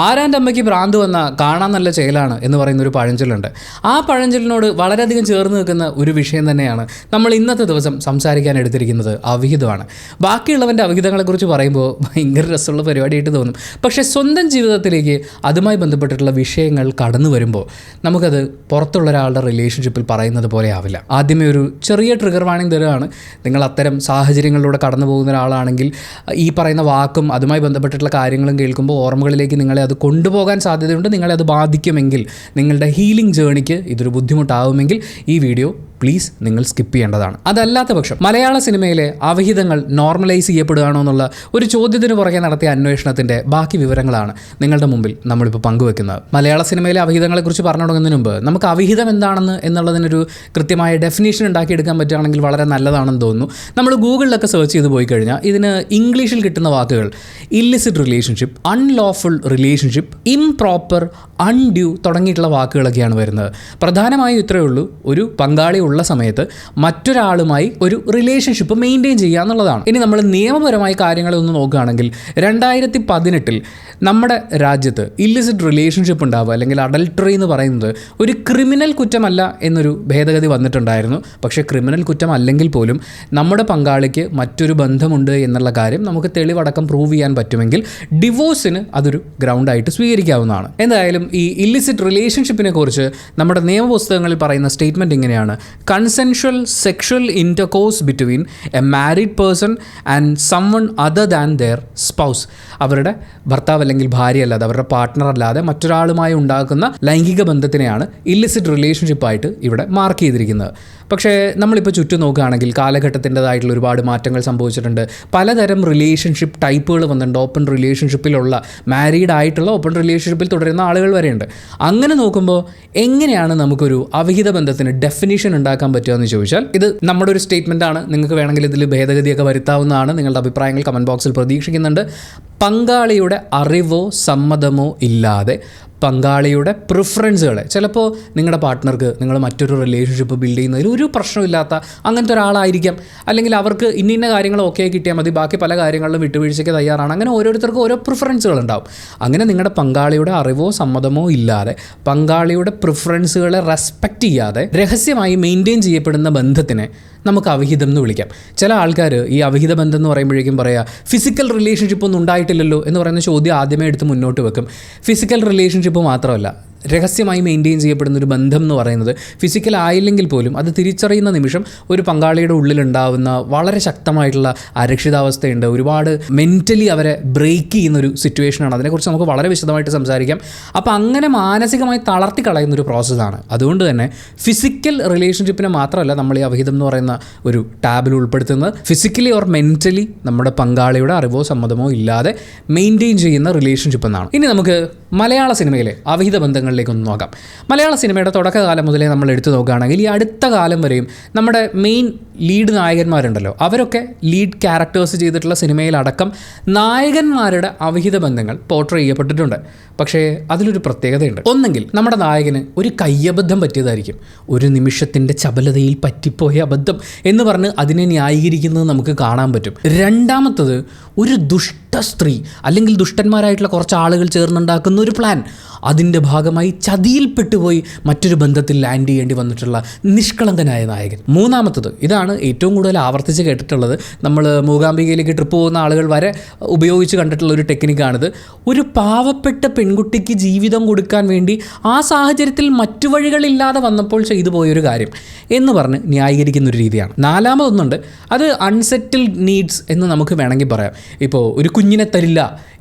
ആരാൻ്റെ അമ്മയ്ക്ക് ഭ്രാന്ത് വന്ന കാണാൻ നല്ല ചേലാണ് എന്ന് പറയുന്ന ഒരു പഴഞ്ചൊല്ലുണ്ട്. ആ പഴഞ്ചൊല്ലിനോട് വളരെയധികം ചേർന്ന് നിൽക്കുന്ന ഒരു വിഷയം തന്നെയാണ് നമ്മൾ ഇന്നത്തെ ദിവസം സംസാരിക്കാൻ എടുത്തിരിക്കുന്നത്, അവിഹിതമാണ്. ബാക്കിയുള്ളവൻ്റെ അവിഹിതങ്ങളെക്കുറിച്ച് പറയുമ്പോൾ ഭയങ്കര രസമുള്ള പരിപാടിയായിട്ട് തോന്നും. പക്ഷേ സ്വന്തം ജീവിതത്തിലേക്ക് അതുമായി ബന്ധപ്പെട്ടിട്ടുള്ള വിഷയങ്ങൾ കടന്നു വരുമ്പോൾ നമുക്കത് പുറത്തുള്ള ഒരാളുടെ റിലേഷൻഷിപ്പിൽ പറയുന്നത് പോലെ ആവില്ല. ആദ്യമേ ഒരു ചെറിയ ട്രിഗർ വാണിംഗ് തരുകയാണ്. നിങ്ങൾ അത്തരം സാഹചര്യങ്ങളിലൂടെ കടന്നു പോകുന്ന ഒരാളാണെങ്കിൽ ഈ പറയുന്ന വാക്കും അതുമായി ബന്ധപ്പെട്ടിട്ടുള്ള കാര്യങ്ങളും കേൾക്കുമ്പോൾ ഓർമ്മകളിലേക്ക് നിങ്ങളെ അത് കൊണ്ടുപോകാൻ സാധ്യതയുണ്ട്. നിങ്ങളെ അത് ബാധിക്കുമെങ്കിൽ, നിങ്ങളുടെ ഹീലിംഗ് ജേണിക്ക് ഇതൊരു ബുദ്ധിമുട്ടാവുമെങ്കിൽ ഈ വീഡിയോ പ്ലീസ് നിങ്ങൾ സ്കിപ്പ് ചെയ്യേണ്ടതാണ്. അതല്ലാത്ത പക്ഷം മലയാള സിനിമയിലെ അവിഹിതങ്ങൾ നോർമലൈസ് ചെയ്യപ്പെടുകയാണോ എന്നുള്ള ഒരു ചോദ്യത്തിന് പുറകെ നടത്തിയ അന്വേഷണത്തിൻ്റെ ബാക്കി വിവരങ്ങളാണ് നിങ്ങളുടെ മുമ്പിൽ നമ്മളിപ്പോൾ പങ്കുവെക്കുന്നത്. മലയാള സിനിമയിലെ അവിഹിതങ്ങളെക്കുറിച്ച് പറഞ്ഞു തുടങ്ങുന്നതിന് മുമ്പ് നമുക്ക് അവിഹിതം എന്താണെന്ന് എന്നുള്ളതിനൊരു കൃത്യമായ ഡെഫിനേഷൻ ഉണ്ടാക്കിയെടുക്കാൻ പറ്റുകയാണെങ്കിൽ വളരെ നല്ലതാണെന്ന് തോന്നുന്നു. നമ്മൾ ഗൂഗിളിലൊക്കെ സെർച്ച് ചെയ്ത് പോയി കഴിഞ്ഞാൽ ഇതിന് ഇംഗ്ലീഷിൽ കിട്ടുന്ന വാക്കുകൾ illicit relationship, unlawful relationship, improper, undue തുടങ്ങിയിട്ടുള്ള വാക്കുകളൊക്കെയാണ് വരുന്നത്. പ്രധാനമായും ഇത്രയേ ഉള്ളൂ, ഒരു പങ്കാളി ഉള്ള സമയത്ത് മറ്റൊരാളുമായി ഒരു റിലേഷൻഷിപ്പ് മെയിൻറ്റെയിൻ ചെയ്യുക എന്നുള്ളതാണ്. ഇനി നമ്മൾ നിയമപരമായ കാര്യങ്ങളൊന്ന് നോക്കുകയാണെങ്കിൽ 2018 നമ്മുടെ രാജ്യത്ത് ഇല്ലിസിറ്റ് റിലേഷൻഷിപ്പ് ഉണ്ടാവുക അല്ലെങ്കിൽ അഡൾട്ടറി എന്ന് പറയുന്നത് ഒരു ക്രിമിനൽ കുറ്റമല്ല എന്നൊരു ഭേദഗതി വന്നിട്ടുണ്ടായിരുന്നു. പക്ഷേ ക്രിമിനൽ കുറ്റം അല്ലെങ്കിൽ പോലും നമ്മുടെ പങ്കാളിക്ക് മറ്റൊരു ബന്ധമുണ്ട് എന്നുള്ള കാര്യം നമുക്ക് തെളിവടക്കം പ്രൂവ് ചെയ്യാൻ പറ്റുമെങ്കിൽ ഡിവോഴ്സിന് അതൊരു ഗ്രൗണ്ടായിട്ട് സ്വീകരിക്കാവുന്നതാണ്. എന്തായാലും ഈ ഇല്ലിസിറ്റ് റിലേഷൻഷിപ്പിനെ കുറിച്ച് നമ്മുടെ നിയമപുസ്തകങ്ങളിൽ പറയുന്ന സ്റ്റേറ്റ്മെൻറ്റ് ഇങ്ങനെയാണ്: consensual sexual intercourse between A married person and someone other than there spouse. അവരുടെ ഭർത്താവ് അല്ലെങ്കിൽ ഭാര്യ അല്ലാതെ, അവരുടെ പാർട്ട്ണർ അല്ലാതെ മറ്റൊരാളുമായി ഉണ്ടാക്കുന്ന ലൈംഗിക ബന്ധത്തിനെയാണ് ഇല്ലിസിറ്റ് റിലേഷൻഷിപ്പായിട്ട് ഇവിടെ മാർക്ക് ചെയ്തിരിക്കുന്നത്. പക്ഷേ നമ്മളിപ്പോൾ ചുറ്റും നോക്കുകയാണെങ്കിൽ കാലഘട്ടത്തിൻ്റെതായിട്ടുള്ള ഒരുപാട് മാറ്റങ്ങൾ സംഭവിച്ചിട്ടുണ്ട്. പലതരം റിലേഷൻഷിപ്പ് ടൈപ്പുകൾ വന്നിട്ടുണ്ട്. ഓപ്പൺ റിലേഷൻഷിപ്പിലുള്ള, മാരീഡ് ആയിട്ടുള്ള ഓപ്പൺ റിലേഷൻഷിപ്പിൽ തുടരുന്ന ആളുകൾ വരെയുണ്ട്. അങ്ങനെ നോക്കുമ്പോൾ എങ്ങനെയാണ് നമുക്കൊരു അവിഹിത ബന്ധത്തിന് ഡെഫിനിഷൻ ഉണ്ടാക്കാൻ പറ്റുക എന്ന് ചോദിച്ചാൽ, ഇത് നമ്മുടെ ഒരു സ്റ്റേറ്റ്മെൻ്റ് ആണ്. നിങ്ങൾക്ക് വേണമെങ്കിൽ ഇതിൽ ഭേദഗതിയൊക്കെ വരുത്താവുന്നതാണ്. നിങ്ങളുടെ അഭിപ്രായങ്ങൾ കമൻറ്റ് ബോക്സിൽ പ്രതീക്ഷിക്കുന്നുണ്ട്. പങ്കാളിയുടെ അറിവോ സമ്മതമോ ഇല്ലാതെ പങ്കാളിയുടെ പ്രിഫറൻസുകളെ, ചിലപ്പോൾ നിങ്ങളുടെ പാർട്ട്ണർക്ക് നിങ്ങൾ മറ്റൊരു റിലേഷൻഷിപ്പ് ബിൽഡ് ചെയ്യുന്നതിൽ ഒരു പ്രശ്നമില്ലാത്ത അങ്ങനത്തെ ഒരാളായിരിക്കാം. അല്ലെങ്കിൽ അവർക്ക് ഇന്ന കാര്യങ്ങൾ ഓക്കെ കിട്ടിയാൽ മതി, ബാക്കി പല കാര്യങ്ങളിലും വിട്ടുവീഴ്ചയ്ക്ക് തയ്യാറാണ്. അങ്ങനെ ഓരോരുത്തർക്കും ഓരോ പ്രിഫറൻസുകളുണ്ടാവും. അങ്ങനെ നിങ്ങളുടെ പങ്കാളിയുടെ അറിവോ സമ്മതമോ ഇല്ലാതെ, പങ്കാളിയുടെ പ്രിഫറൻസുകളെ റെസ്പെക്റ്റ് ചെയ്യാതെ രഹസ്യമായി മെയിൻറ്റെയിൻ ചെയ്യപ്പെടുന്ന ബന്ധത്തിനെ നമുക്ക് അവിഹിതം എന്ന് വിളിക്കാം. ചില ആൾക്കാർ ഈ അവിഹിത ബന്ധം എന്ന് പറയുമ്പോഴേക്കും പറയുക, ഫിസിക്കൽ റിലേഷൻഷിപ്പ് ഒന്നും ഉണ്ടായിട്ടില്ലല്ലോ എന്ന് പറയുന്ന ചോദ്യം ആദ്യമേ എടുത്ത് മുന്നോട്ട് വെക്കും. ഫിസിക്കൽ റിലേഷൻഷിപ്പ് മാത്രമല്ല, രഹസ്യമായി മെയിൻറ്റെയിൻ ചെയ്യപ്പെടുന്ന ഒരു ബന്ധം എന്ന് പറയുന്നത് ഫിസിക്കൽ ആയില്ലെങ്കിൽ പോലും അത് തിരിച്ചറിയുന്ന നിമിഷം ഒരു പങ്കാളിയുടെ ഉള്ളിലുണ്ടാവുന്ന വളരെ ശക്തമായിട്ടുള്ള അരക്ഷിതാവസ്ഥയുണ്ട്. ഒരുപാട് മെൻ്റലി അവരെ ബ്രേക്ക് ചെയ്യുന്നൊരു സിറ്റുവേഷനാണ്. അതിനെക്കുറിച്ച് നമുക്ക് വളരെ വിശദമായിട്ട് സംസാരിക്കാം. അപ്പോൾ അങ്ങനെ മാനസികമായി തളർത്തി കളയുന്നൊരു പ്രോസസ്സാണ്. അതുകൊണ്ട് തന്നെ ഫിസിക്കൽ റിലേഷൻഷിപ്പിനെ മാത്രമല്ല നമ്മൾ ഈ അവിഹിതം എന്ന് പറയുന്ന ഒരു ടാബിൽ ഉൾപ്പെടുത്തുന്നത്. ഫിസിക്കലി ഓർ മെൻ്റലി നമ്മുടെ പങ്കാളിയുടെ അറിവോ സമ്മതമോ ഇല്ലാതെ മെയിൻറ്റെയിൻ ചെയ്യുന്ന റിലേഷൻഷിപ്പ് എന്നാണ്. ഇനി നമുക്ക് മലയാള സിനിമയിലെ അവിഹിത ബന്ധങ്ങളിലേക്കൊന്ന് നോക്കാം. മലയാള സിനിമയുടെ തുടക്കകാലം മുതലേ നമ്മൾ എടുത്തു നോക്കുകയാണെങ്കിൽ ഈ അടുത്ത കാലം വരെയും നമ്മുടെ മെയിൻ ലീഡ് നായകന്മാരുണ്ടല്ലോ, അവരൊക്കെ ലീഡ് ക്യാരക്ടേഴ്സ് ചെയ്തിട്ടുള്ള സിനിമയിലടക്കം നായകന്മാരുടെ അവിഹിത ബന്ധങ്ങൾ പോർട്രേ ചെയ്യപ്പെട്ടിട്ടുണ്ട്. പക്ഷേ അതിലൊരു പ്രത്യേകതയുണ്ട്. ഒന്നെങ്കിൽ നമ്മുടെ നായകന് ഒരു കയ്യബദ്ധം പറ്റിയതായിരിക്കും, ഒരു നിമിഷത്തിൻ്റെ ചപലതയിൽ പറ്റിപ്പോയ അബദ്ധം എന്ന് പറഞ്ഞ് അതിനെ ന്യായീകരിക്കുന്നത് നമുക്ക് കാണാൻ പറ്റും. രണ്ടാമത്തത് ഒരു ദുഷ്ട സ്ത്രീ അല്ലെങ്കിൽ ദുഷ്ടന്മാരായിട്ടുള്ള കുറച്ച് ആളുകൾ ചേർന്നുണ്ടാക്കുന്ന ഒരു പ്ലാൻ, അതിൻ്റെ ഭാഗമായി ചതിയിൽപ്പെട്ടുപോയി മറ്റൊരു ബന്ധത്തിൽ ലാൻഡ് ചെയ്യേണ്ടി വന്നിട്ടുള്ള നിഷ്കളങ്കനായ നായകൻ. മൂന്നാമത്തത്, ഇതാണ് ഏറ്റവും കൂടുതൽ ആവർത്തിച്ച് കേട്ടിട്ടുള്ളത്, നമ്മൾ മൂകാംബികയിലേക്ക് ട്രിപ്പ് പോകുന്ന ആളുകൾ വരെ ഉപയോഗിച്ച് കണ്ടിട്ടുള്ള ഒരു ടെക്നിക്കാണിത്. ഒരു പാവപ്പെട്ട പെൺകുട്ടിക്ക് ജീവിതം കൊടുക്കാൻ വേണ്ടി ആ സാഹചര്യത്തിൽ മറ്റു വഴികളില്ലാതെ വന്നപ്പോൾ ചെയ്തു പോയൊരു കാര്യം എന്ന് പറഞ്ഞ് ന്യായീകരിക്കുന്നൊരു രീതിയാണ്. നാലാമതൊന്നുണ്ട്, അത് അൺസെറ്റിൽഡ് നീഡ്സ് എന്ന് നമുക്ക് വേണമെങ്കിൽ പറയാം. ഇപ്പോൾ ഒരു കുഞ്ഞിനെ തരില്ല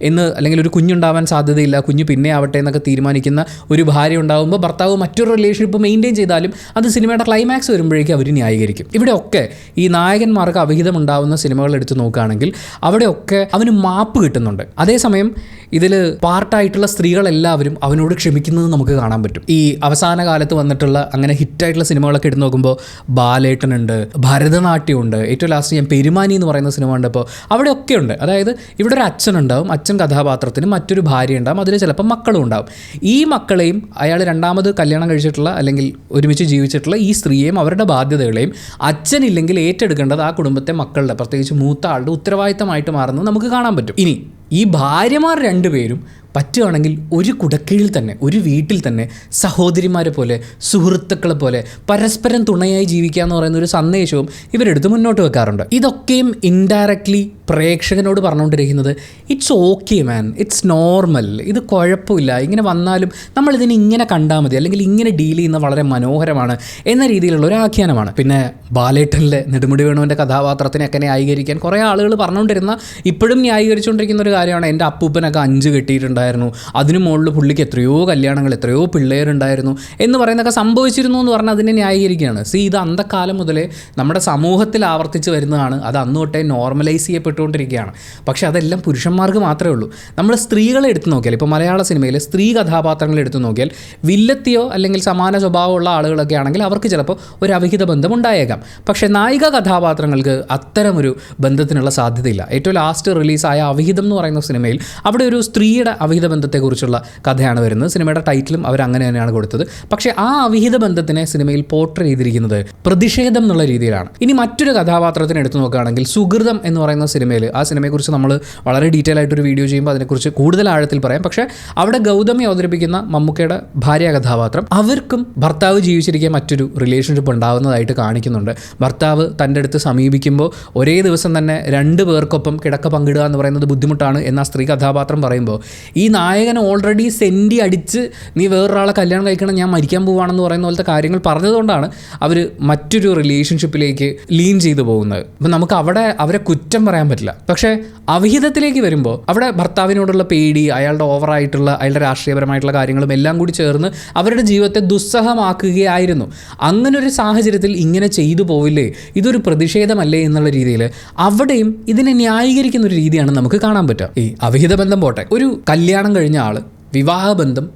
എന്ന്, അല്ലെങ്കിൽ ഒരു കുഞ്ഞുണ്ടാവാൻ സാധ്യതയില്ല, കുഞ്ഞ് പിന്നെ ആവട്ടെ എന്നൊക്കെ തീരുമാനിക്കുന്ന ഒരു ഭാര്യ ഉണ്ടാകുമ്പോൾ ഭർത്താവ് മറ്റൊരു റിലേഷൻഷിപ്പ് മെയിൻറ്റെയിൻ ചെയ്താലും അത് സിനിമയുടെ ക്ലൈമാക്സ് വരുമ്പോഴേക്കും അവർ ന്യായീകരിക്കും. ഇവിടെയൊക്കെ ഈ നായകന്മാർക്ക് അവിഹിതം ഉണ്ടാകുന്ന സിനിമകൾ എടുത്ത് നോക്കുകയാണെങ്കിൽ അവിടെയൊക്കെ അവന് മാപ്പ് കിട്ടുന്നുണ്ട്. അതേസമയം ഇതിൽ പാർട്ടായിട്ടുള്ള സ്ത്രീകളെല്ലാവരും അവനോട് ക്ഷമിക്കുന്നത് നമുക്ക് കാണാൻ പറ്റും. ഈ അവസാന കാലത്ത് വന്നിട്ടുള്ള അങ്ങനെ ഹിറ്റായിട്ടുള്ള സിനിമകളൊക്കെ എടുത്ത് നോക്കുമ്പോൾ ബാലേട്ടനുണ്ട്, ഭരതനാട്യമുണ്ട്, ഏറ്റവും ലാസ്റ്റ് ഞാൻ പെരുമാനി എന്ന് പറയുന്ന സിനിമ കണ്ടപ്പോൾ അവിടെയൊക്കെ ഉണ്ട്. അതായത് ഇവിടെ ഒരു അച്ഛനുണ്ടാവും, അച്ഛൻ കഥാപാത്രത്തിന് മറ്റൊരു ഭാര്യ ഉണ്ടാവും, അതിൽ ചിലപ്പോൾ മക്കളും ഉണ്ടാവും. ഈ മക്കളെയും അയാൾ രണ്ടാമത് കല്യാണം കഴിച്ചിട്ടുള്ള അല്ലെങ്കിൽ ഒരുമിച്ച് ജീവിച്ചിട്ടുള്ള ഈ സ്ത്രീയെയും അവരുടെ ബാധ്യതകളെയും അച്ഛനില്ലെങ്കിൽ ഏറ്റെടുക്കേണ്ടത് ആ കുടുംബത്തെ മക്കളുടെ, പ്രത്യേകിച്ച് മൂത്ത ആളുടെ ഉത്തരവാദിത്തമായിട്ട് മാറുന്നത് നമുക്ക് കാണാൻ പറ്റും. ഇനി ഈ ഭാര്യമാർ രണ്ടുപേരും പറ്റുകയാണെങ്കിൽ ഒരു കുടക്കീഴിൽ തന്നെ, ഒരു വീട്ടിൽ തന്നെ സഹോദരിമാരെ പോലെ, സുഹൃത്തുക്കളെ പോലെ പരസ്പരം തുണയായി ജീവിക്കുക എന്ന് പറയുന്ന ഒരു സന്ദേശവും ഇവരെടുത്ത് മുന്നോട്ട് വെക്കാറുണ്ട്. ഇതൊക്കെയും ഇൻഡയറക്ട്ലി പ്രേക്ഷകനോട് പറഞ്ഞുകൊണ്ടിരിക്കുന്നത് it's okay man, it's normal, ഇത് കുഴപ്പമില്ല, ഇങ്ങനെ വന്നാലും നമ്മളിതിനെ ഇങ്ങനെ കണ്ടാൽ മതി, അല്ലെങ്കിൽ ഇങ്ങനെ ഡീൽ ചെയ്യുന്നത് വളരെ മനോഹരമാണ് എന്ന രീതിയിലുള്ള ഒരു ആഖ്യാനമാണ്. പിന്നെ ബാലേട്ടനിലെ നെടുമുടി വേണുവിൻ്റെ കഥാപാത്രത്തിനൊക്കെ ന്യായീകരിക്കാൻ കുറേ ആളുകൾ പറഞ്ഞുകൊണ്ടിരുന്ന, ഇപ്പോഴും ന്യായീകരിച്ചുകൊണ്ടിരിക്കുന്ന ഒരു കാര്യമാണ് എൻ്റെ അപ്പൂപ്പനൊക്കെ 5 കെട്ടിയിട്ടുണ്ടായിരുന്നു, അതിനു മുകളിൽ പുള്ളിക്ക് എത്രയോ കല്യാണങ്ങൾ, എത്രയോ പിള്ളേരുണ്ടായിരുന്നു എന്ന് പറയുന്നതൊക്കെ സംഭവിച്ചിരുന്നു എന്ന് പറഞ്ഞാൽ അതിനെ ന്യായീകരിക്കുകയാണ്. ഇത് അന്തക്കാലം മുതലേ നമ്മുടെ സമൂഹത്തിൽ ആവർത്തിച്ച് വരുന്നതാണ്, അത് അന്ന് തൊട്ടേ നോർമലൈസ് ചെയ്യപ്പെട്ടുകൊണ്ടിരിക്കുകയാണ്. പക്ഷേ അതെല്ലാം പുരുഷന്മാർക്ക് മാത്രമേ ഉള്ളൂ. നമ്മൾ സ്ത്രീകളെ എടുത്തു നോക്കിയാൽ, ഇപ്പോൾ മലയാള സിനിമയിൽ സ്ത്രീ കഥാപാത്രങ്ങളെ എടുത്തു നോക്കിയാൽ വില്ലത്തിയോ അല്ലെങ്കിൽ സമാന സ്വഭാവമുള്ള ആളുകളൊക്കെ ആണെങ്കിൽ അവർക്ക് ചിലപ്പോൾ ഒരു അവിഹിത ബന്ധം ഉണ്ടായേക്കാം. പക്ഷേ നായിക കഥാപാത്രങ്ങൾക്ക് അത്തരമൊരു ബന്ധത്തിനുള്ള സാധ്യതയില്ല. ഏറ്റവും ലാസ്റ്റ് റിലീസായ അവിഹിതം എന്ന് പറയുന്ന സിനിമയിൽ അവിടെ ഒരു സ്ത്രീയുടെ അവിഹിത ബന്ധത്തെക്കുറിച്ചുള്ള കഥയാണ് വരുന്നത്. സിനിമയുടെ ടൈറ്റിലും അവർ അങ്ങനെ തന്നെയാണ് കൊടുത്തത്. പക്ഷേ ആ അവിഹിത ബന്ധത്തിനെ സിനിമയിൽ പോർട്രേ ചെയ്തിരിക്കുന്നത് പ്രതിഷേധം എന്നുള്ള രീതിയിലാണ്. ഇനി മറ്റൊരു കഥാപാത്രത്തിന് എടുത്തു നോക്കുകയാണെങ്കിൽ സുഹൃതം എന്ന് പറയുന്ന സിനിമയിൽ, ആ സിനിമയെക്കുറിച്ച് നമ്മൾ വളരെ ഡീറ്റെയിൽ ആയിട്ടൊരു വീഡിയോ ചെയ്യുമ്പോൾ അതിനെക്കുറിച്ച് കൂടുതൽ ആഴത്തിൽ പറയാം. പക്ഷേ അവിടെ ഗൗതമി അവതരിപ്പിക്കുന്ന മമ്മൂക്കയുടെ ഭാര്യ കഥാപാത്രം, അവർക്കും ഭർത്താവ് ജീവിച്ചിരിക്കാൻ മറ്റൊരു റിലേഷൻഷിപ്പ് ഉണ്ടാകുന്നതായിട്ട് കാണിക്കുന്നുണ്ട്. ഭർത്താവ് തൻ്റെ അടുത്ത് സമീപിക്കുമ്പോൾ ഒരേ ദിവസം തന്നെ 2 പേർക്കൊപ്പം കിടക്ക പങ്കിടുക എന്ന് പറയുന്നത് ബുദ്ധിമുട്ടാണ് എന്ന സ്ത്രീ കഥാപാത്രം പറയുമ്പോൾ, ഈ നായകൻ ഓൾറെഡി സെൻറ്റി അടിച്ച് നീ വേറൊരാളെ കല്യാണം കഴിക്കണം, ഞാൻ മരിക്കാൻ പോവുകയാണെന്ന് പറയുന്ന പോലത്തെ കാര്യങ്ങൾ പറഞ്ഞതുകൊണ്ടാണ് അവർ മറ്റൊരു റിലേഷൻഷിപ്പിലേക്ക് ലീൻ ചെയ്തു പോകുന്നത്. അപ്പം നമുക്ക് അവിടെ അവരെ കുറ്റം പറയാൻ പറ്റില്ല. പക്ഷേ അവിഹിതത്തിലേക്ക് വരുമ്പോൾ അവിടെ ഭർത്താവിനോടുള്ള പേടി, അയാളുടെ ഓവറായിട്ടുള്ള അയാളുടെ രാഷ്ട്രീയപരമായിട്ടുള്ള കാര്യങ്ങളും എല്ലാം കൂടി ചേർന്ന് അവരുടെ ജീവിതത്തെ ദുസ്സഹമാക്കുകയായിരുന്നു. അങ്ങനൊരു സാഹചര്യത്തിൽ ഇങ്ങനെ ചെയ്തു പോവില്ലേ, ഇതൊരു പ്രതിഷേധമല്ലേ എന്നുള്ള രീതിയിൽ അവിടെയും ഇതിനെ ന്യായീകരിക്കുന്ന ഒരു രീതിയാണ് നമുക്ക് കാണാൻ പറ്റുക. ഈ അവിഹിത ബന്ധം പോട്ടെ, ഒരു കല്യാണം കഴിഞ്ഞ ആൾ വിവാഹബന്ധം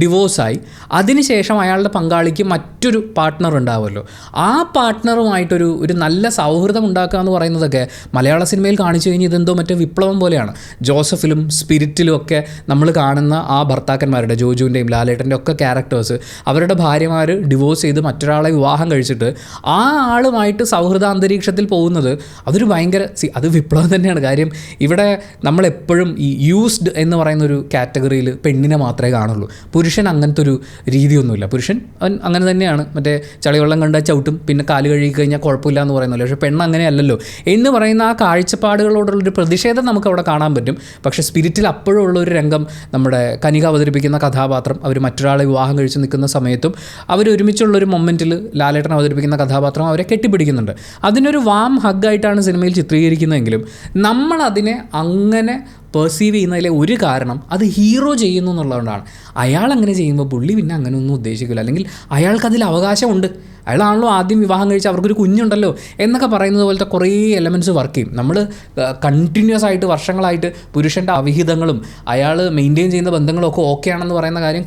ഡിവോഴ്സായി അതിനുശേഷം അയാളുടെ പങ്കാളിക്ക് മറ്റൊരു പാർട്ട്ണർ ഉണ്ടാവുമല്ലോ, ആ പാർട്ട്ണറുമായിട്ടൊരു നല്ല സൗഹൃദം ഉണ്ടാക്കുക എന്ന് പറയുന്നതൊക്കെ മലയാള സിനിമയിൽ കാണിച്ചു കഴിഞ്ഞാൽ ഇതെന്തോ മറ്റേ വിപ്ലവം പോലെയാണ്. ജോസഫിലും സ്പിരിറ്റിലും ഒക്കെ നമ്മൾ കാണുന്ന ആ ഭർത്താക്കന്മാരുടെ, ജോജുവിൻ്റെയും ലാലേട്ടൻ്റെ ഒക്കെ ക്യാരക്ടേഴ്സ്, അവരുടെ ഭാര്യമാർ ഡിവോഴ്സ് ചെയ്ത് മറ്റൊരാളെ വിവാഹം കഴിച്ചിട്ട് ആ ആളുമായിട്ട് സൗഹൃദാന്തരീക്ഷത്തിൽ പോകുന്നത് അതൊരു ഭയങ്കര അത് വിപ്ലവം തന്നെയാണ്. കാര്യം ഇവിടെ നമ്മളെപ്പോഴും ഈ യൂസ്ഡ് എന്ന് പറയുന്നൊരു കാറ്റഗറിയിൽ പെണ്ണിനെ മാത്രമേ കാണുള്ളൂ. പുരുഷൻ അങ്ങനത്തെ ഒരു രീതിയൊന്നുമില്ല. പുരുഷൻ അവൻ അങ്ങനെ തന്നെയാണ്, മറ്റേ ചളിവെള്ളം കണ്ടാൽ ചവിട്ടും, പിന്നെ കാല് കഴുകി കഴിഞ്ഞാൽ കുഴപ്പമില്ല എന്ന് പറയുന്നല്ലോ. പക്ഷേ പെണ്ണ് അങ്ങനെയല്ലല്ലോ എന്ന് പറയുന്ന ആ കാഴ്ചപ്പാടുകളോടുള്ളൊരു പ്രതിഷേധം നമുക്ക് അവിടെ കാണാൻ പറ്റും. പക്ഷേ സ്പിരിറ്റിൽ അപ്പോഴും ഉള്ളൊരു രംഗം, നമ്മുടെ കനിക അവതരിപ്പിക്കുന്ന കഥാപാത്രം അവർ മറ്റൊരാളെ വിവാഹം കഴിച്ച് നിൽക്കുന്ന സമയത്തും അവർ ഒരുമിച്ചുള്ളൊരു മൊമെൻറ്റിൽ ലാലേട്ടൻ അവതരിപ്പിക്കുന്ന കഥാപാത്രം അവരെ കെട്ടിപ്പിടിക്കുന്നുണ്ട്. അതിനൊരു വാം ഹഗ്ഗായിട്ടാണ് സിനിമയിൽ ചിത്രീകരിക്കുന്നതെങ്കിലും നമ്മളതിനെ അങ്ങനെ പെർസീവ് ചെയ്യുന്നതിലെ ഒരു കാരണം അത് ഹീറോ ചെയ്യുന്നു എന്നുള്ളതുകൊണ്ടാണ്. അയാൾ അങ്ങനെ ചെയ്യുമ്പോൾ പുള്ളി പിന്നെ അങ്ങനെയൊന്നും ഉദ്ദേശിക്കില്ല, അല്ലെങ്കിൽ അയാൾക്കതിൽ അവകാശമുണ്ട്, അയാളാണല്ലോ ആദ്യം വിവാഹം കഴിച്ച് അവർക്കൊരു കുഞ്ഞുണ്ടല്ലോ എന്നൊക്കെ പറയുന്നത് പോലത്തെ കുറേ എലമെൻറ്റ്സ് വർക്ക് ചെയ്യും. നമ്മൾ കണ്ടിന്യൂസ് ആയിട്ട് വർഷങ്ങളായിട്ട് പുരുഷൻ്റെ അവിഹിതങ്ങളും അയാൾ മെയിൻറ്റെയിൻ ചെയ്യുന്ന ബന്ധങ്ങളും ഒക്കെ ഓക്കെ ആണെന്ന് പറയുന്ന കാര്യം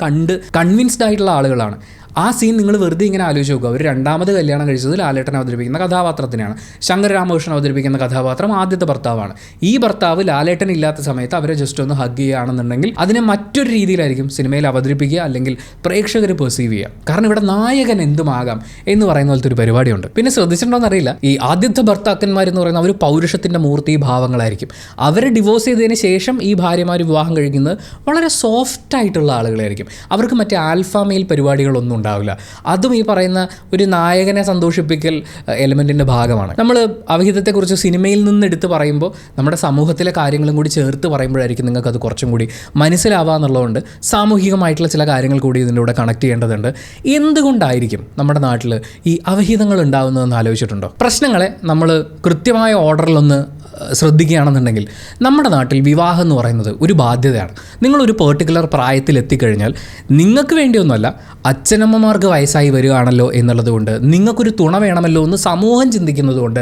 കൺവിൻസ്ഡ് ആയിട്ടുള്ള ആളുകളാണ്. ആ സീൻ നിങ്ങൾ വെറുതെ ഇങ്ങനെ ആലോചിച്ച് നോക്കുക. അവർ 2ാമത് കല്യാണം കഴിച്ചത് ലാലേട്ടൻ അവതരിപ്പിക്കുന്ന കഥാപാത്രത്തിനാണ്. ശങ്കർ രാമകൃഷ്ണൻ അവതരിപ്പിക്കുന്ന കഥാപാത്രം ആദ്യത്തെ ഭർത്താവാണ്. ഈ ഭർത്താവ് ലാലേട്ടൻ ഇല്ലാത്ത സമയത്ത് അവരെ ജസ്റ്റ് ഒന്ന് ഹഗ് ചെയ്യുകയാണെന്നുണ്ടെങ്കിൽ അതിനെ മറ്റൊരു രീതിയിലായിരിക്കും സിനിമയിൽ അവതരിപ്പിക്കുക, അല്ലെങ്കിൽ പ്രേക്ഷകർ പെർസീവ് ചെയ്യുക. കാരണം ഇവിടെ നായകൻ എന്തുമാകാം എന്ന് പറയുന്ന പോലത്തെ ഒരു പരിപാടിയുണ്ട്. പിന്നെ ശ്രദ്ധിച്ചിട്ടുണ്ടോയെന്ന് അറിയില്ല, ഈ ആദ്യത്തെ ഭർത്താക്കന്മാരെന്ന് പറയുന്ന അവർ പൗരുഷത്തിൻ്റെ മൂർത്തി ഭാവങ്ങളായിരിക്കും. അവരെ ഡിവോഴ്സ് ചെയ്തതിന് ശേഷം ഈ ഭാര്യമാർ വിവാഹം കഴിക്കുന്നത് വളരെ സോഫ്റ്റ് ആയിട്ടുള്ള ആളുകളായിരിക്കും. അവർക്ക് മറ്റേ ആൽഫ മെയിൽ പരിപാടികളൊന്നും ഉണ്ടാവില്ല. അതും ഈ പറയുന്ന ഒരു നായകനെ സന്തോഷിപ്പിക്കൽ എലമെൻറ്റിൻ്റെ ഭാഗമാണ്. നമ്മൾ അവിഹിതത്തെക്കുറിച്ച് സിനിമയിൽ നിന്ന് എടുത്ത് പറയുമ്പോൾ നമ്മുടെ സമൂഹത്തിലെ കാര്യങ്ങളും കൂടി ചേർത്ത് പറയുമ്പോഴായിരിക്കും നിങ്ങൾക്ക് അത് കുറച്ചും കൂടി മനസ്സിലാവുക എന്നുള്ളതുകൊണ്ട് സാമൂഹികമായിട്ടുള്ള ചില കാര്യങ്ങൾ കൂടി ഇതിൻ്റെ കൂടെ കണക്ട് ചെയ്യേണ്ടതുണ്ട്. എന്തുകൊണ്ടായിരിക്കും നമ്മുടെ നാട്ടിൽ ഈ അവിഹിതങ്ങൾ ഉണ്ടാകുന്നതെന്ന് ആലോചിച്ചിട്ടുണ്ടോ? പ്രശ്നങ്ങളെ നമ്മൾ കൃത്യമായ ഓർഡറിലൊന്ന് ശ്രദ്ധിക്കുകയാണെന്നുണ്ടെങ്കിൽ നമ്മുടെ നാട്ടിൽ വിവാഹം എന്ന് പറയുന്നത് ഒരു ബാധ്യതയാണ്. നിങ്ങളൊരു പെർട്ടിക്കുലർ പ്രായത്തിൽ എത്തിക്കഴിഞ്ഞാൽ നിങ്ങൾക്ക് വേണ്ടിയൊന്നുമല്ല, അച്ഛനമ്മമാർക്ക് വയസ്സായി വരികയാണല്ലോ എന്നുള്ളതുകൊണ്ട്, നിങ്ങൾക്കൊരു തുണ വേണമല്ലോ എന്ന് സമൂഹം ചിന്തിക്കുന്നതുകൊണ്ട്,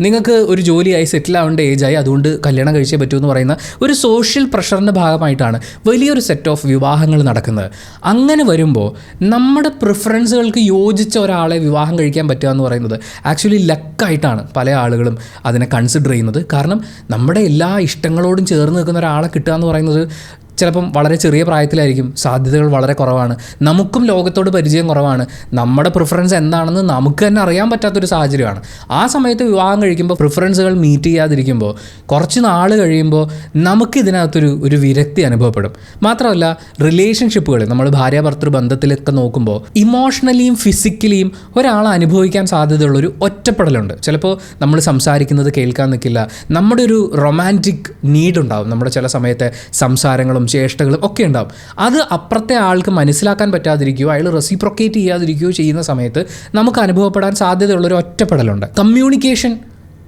നിങ്ങൾക്ക് ഒരു ജോലിയായി സെറ്റിൽ ആവേണ്ട ഏജായി അതുകൊണ്ട് കല്യാണം കഴിച്ചേ പറ്റൂ എന്ന് പറയുന്ന ഒരു സോഷ്യൽ പ്രഷറിൻ്റെ ഭാഗമായിട്ടാണ് വലിയൊരു സെറ്റ് ഓഫ് വിവാഹങ്ങൾ നടക്കുന്നത്. അങ്ങനെ വരുമ്പോൾ നമ്മുടെ പ്രിഫറൻസുകൾക്ക് യോജിച്ച ഒരാളെ വിവാഹം കഴിക്കാൻ പറ്റുക എന്ന് പറയുന്നത് ആക്ച്വലി ലക്കായിട്ടാണ് പല ആളുകളും അതിനെ കൺസിഡർ ചെയ്യുന്നത്. കാരണം നമ്മുടെ എല്ലാ ഇഷ്ടങ്ങളോടും ചേർന്ന് നിൽക്കുന്ന ഒരാളെ കിട്ടുക എന്ന് പറയുന്നത് ചിലപ്പം വളരെ ചെറിയ പ്രായത്തിലായിരിക്കും, സാധ്യതകൾ വളരെ കുറവാണ്, നമുക്കും ലോകത്തോട് പരിചയം കുറവാണ്, നമ്മുടെ പ്രിഫറൻസ് എന്താണെന്ന് നമുക്ക് തന്നെ അറിയാൻ പറ്റാത്തൊരു സാഹചര്യമാണ്. ആ സമയത്ത് വിവാഹം കഴിക്കുമ്പോൾ പ്രിഫറൻസുകൾ മീറ്റ് ചെയ്യാതിരിക്കുമ്പോൾ കുറച്ച് നാൾ കഴിയുമ്പോൾ നമുക്കിതിനകത്തൊരു വിരക്തി അനുഭവപ്പെടും. മാത്രമല്ല റിലേഷൻഷിപ്പുകൾ നമ്മൾ ഭാര്യാഭർത്തൃ ബന്ധത്തിലൊക്കെ നോക്കുമ്പോൾ ഇമോഷണലിയും ഫിസിക്കലിയും ഒരാൾ അനുഭവിക്കാൻ സാധ്യതയുള്ളൊരു ഒറ്റപ്പെടലുണ്ട്. ചിലപ്പോൾ നമ്മൾ സംസാരിക്കുന്നത് കേൾക്കാൻ നിൽക്കില്ല, നമ്മുടെ ഒരു റൊമാൻറ്റിക് നീഡ് ഉണ്ടാവും, നമ്മുടെ ചില സമയത്തെ സംസാരങ്ങളും ചേഷ്ടകളും ഒക്കെ ഉണ്ടാവും. അത് അപ്പുറത്തെ ആൾക്ക് മനസ്സിലാക്കാൻ പറ്റാതിരിക്കുകയോ അയാൾ റെസിപ്രൊക്കേറ്റ് ചെയ്യാതിരിക്കുകയോ ചെയ്യുന്ന സമയത്ത് നമുക്ക് അനുഭവപ്പെടാൻ സാധ്യതയുള്ളൊരു ഒറ്റപ്പെടലുണ്ട്. കമ്മ്യൂണിക്കേഷൻ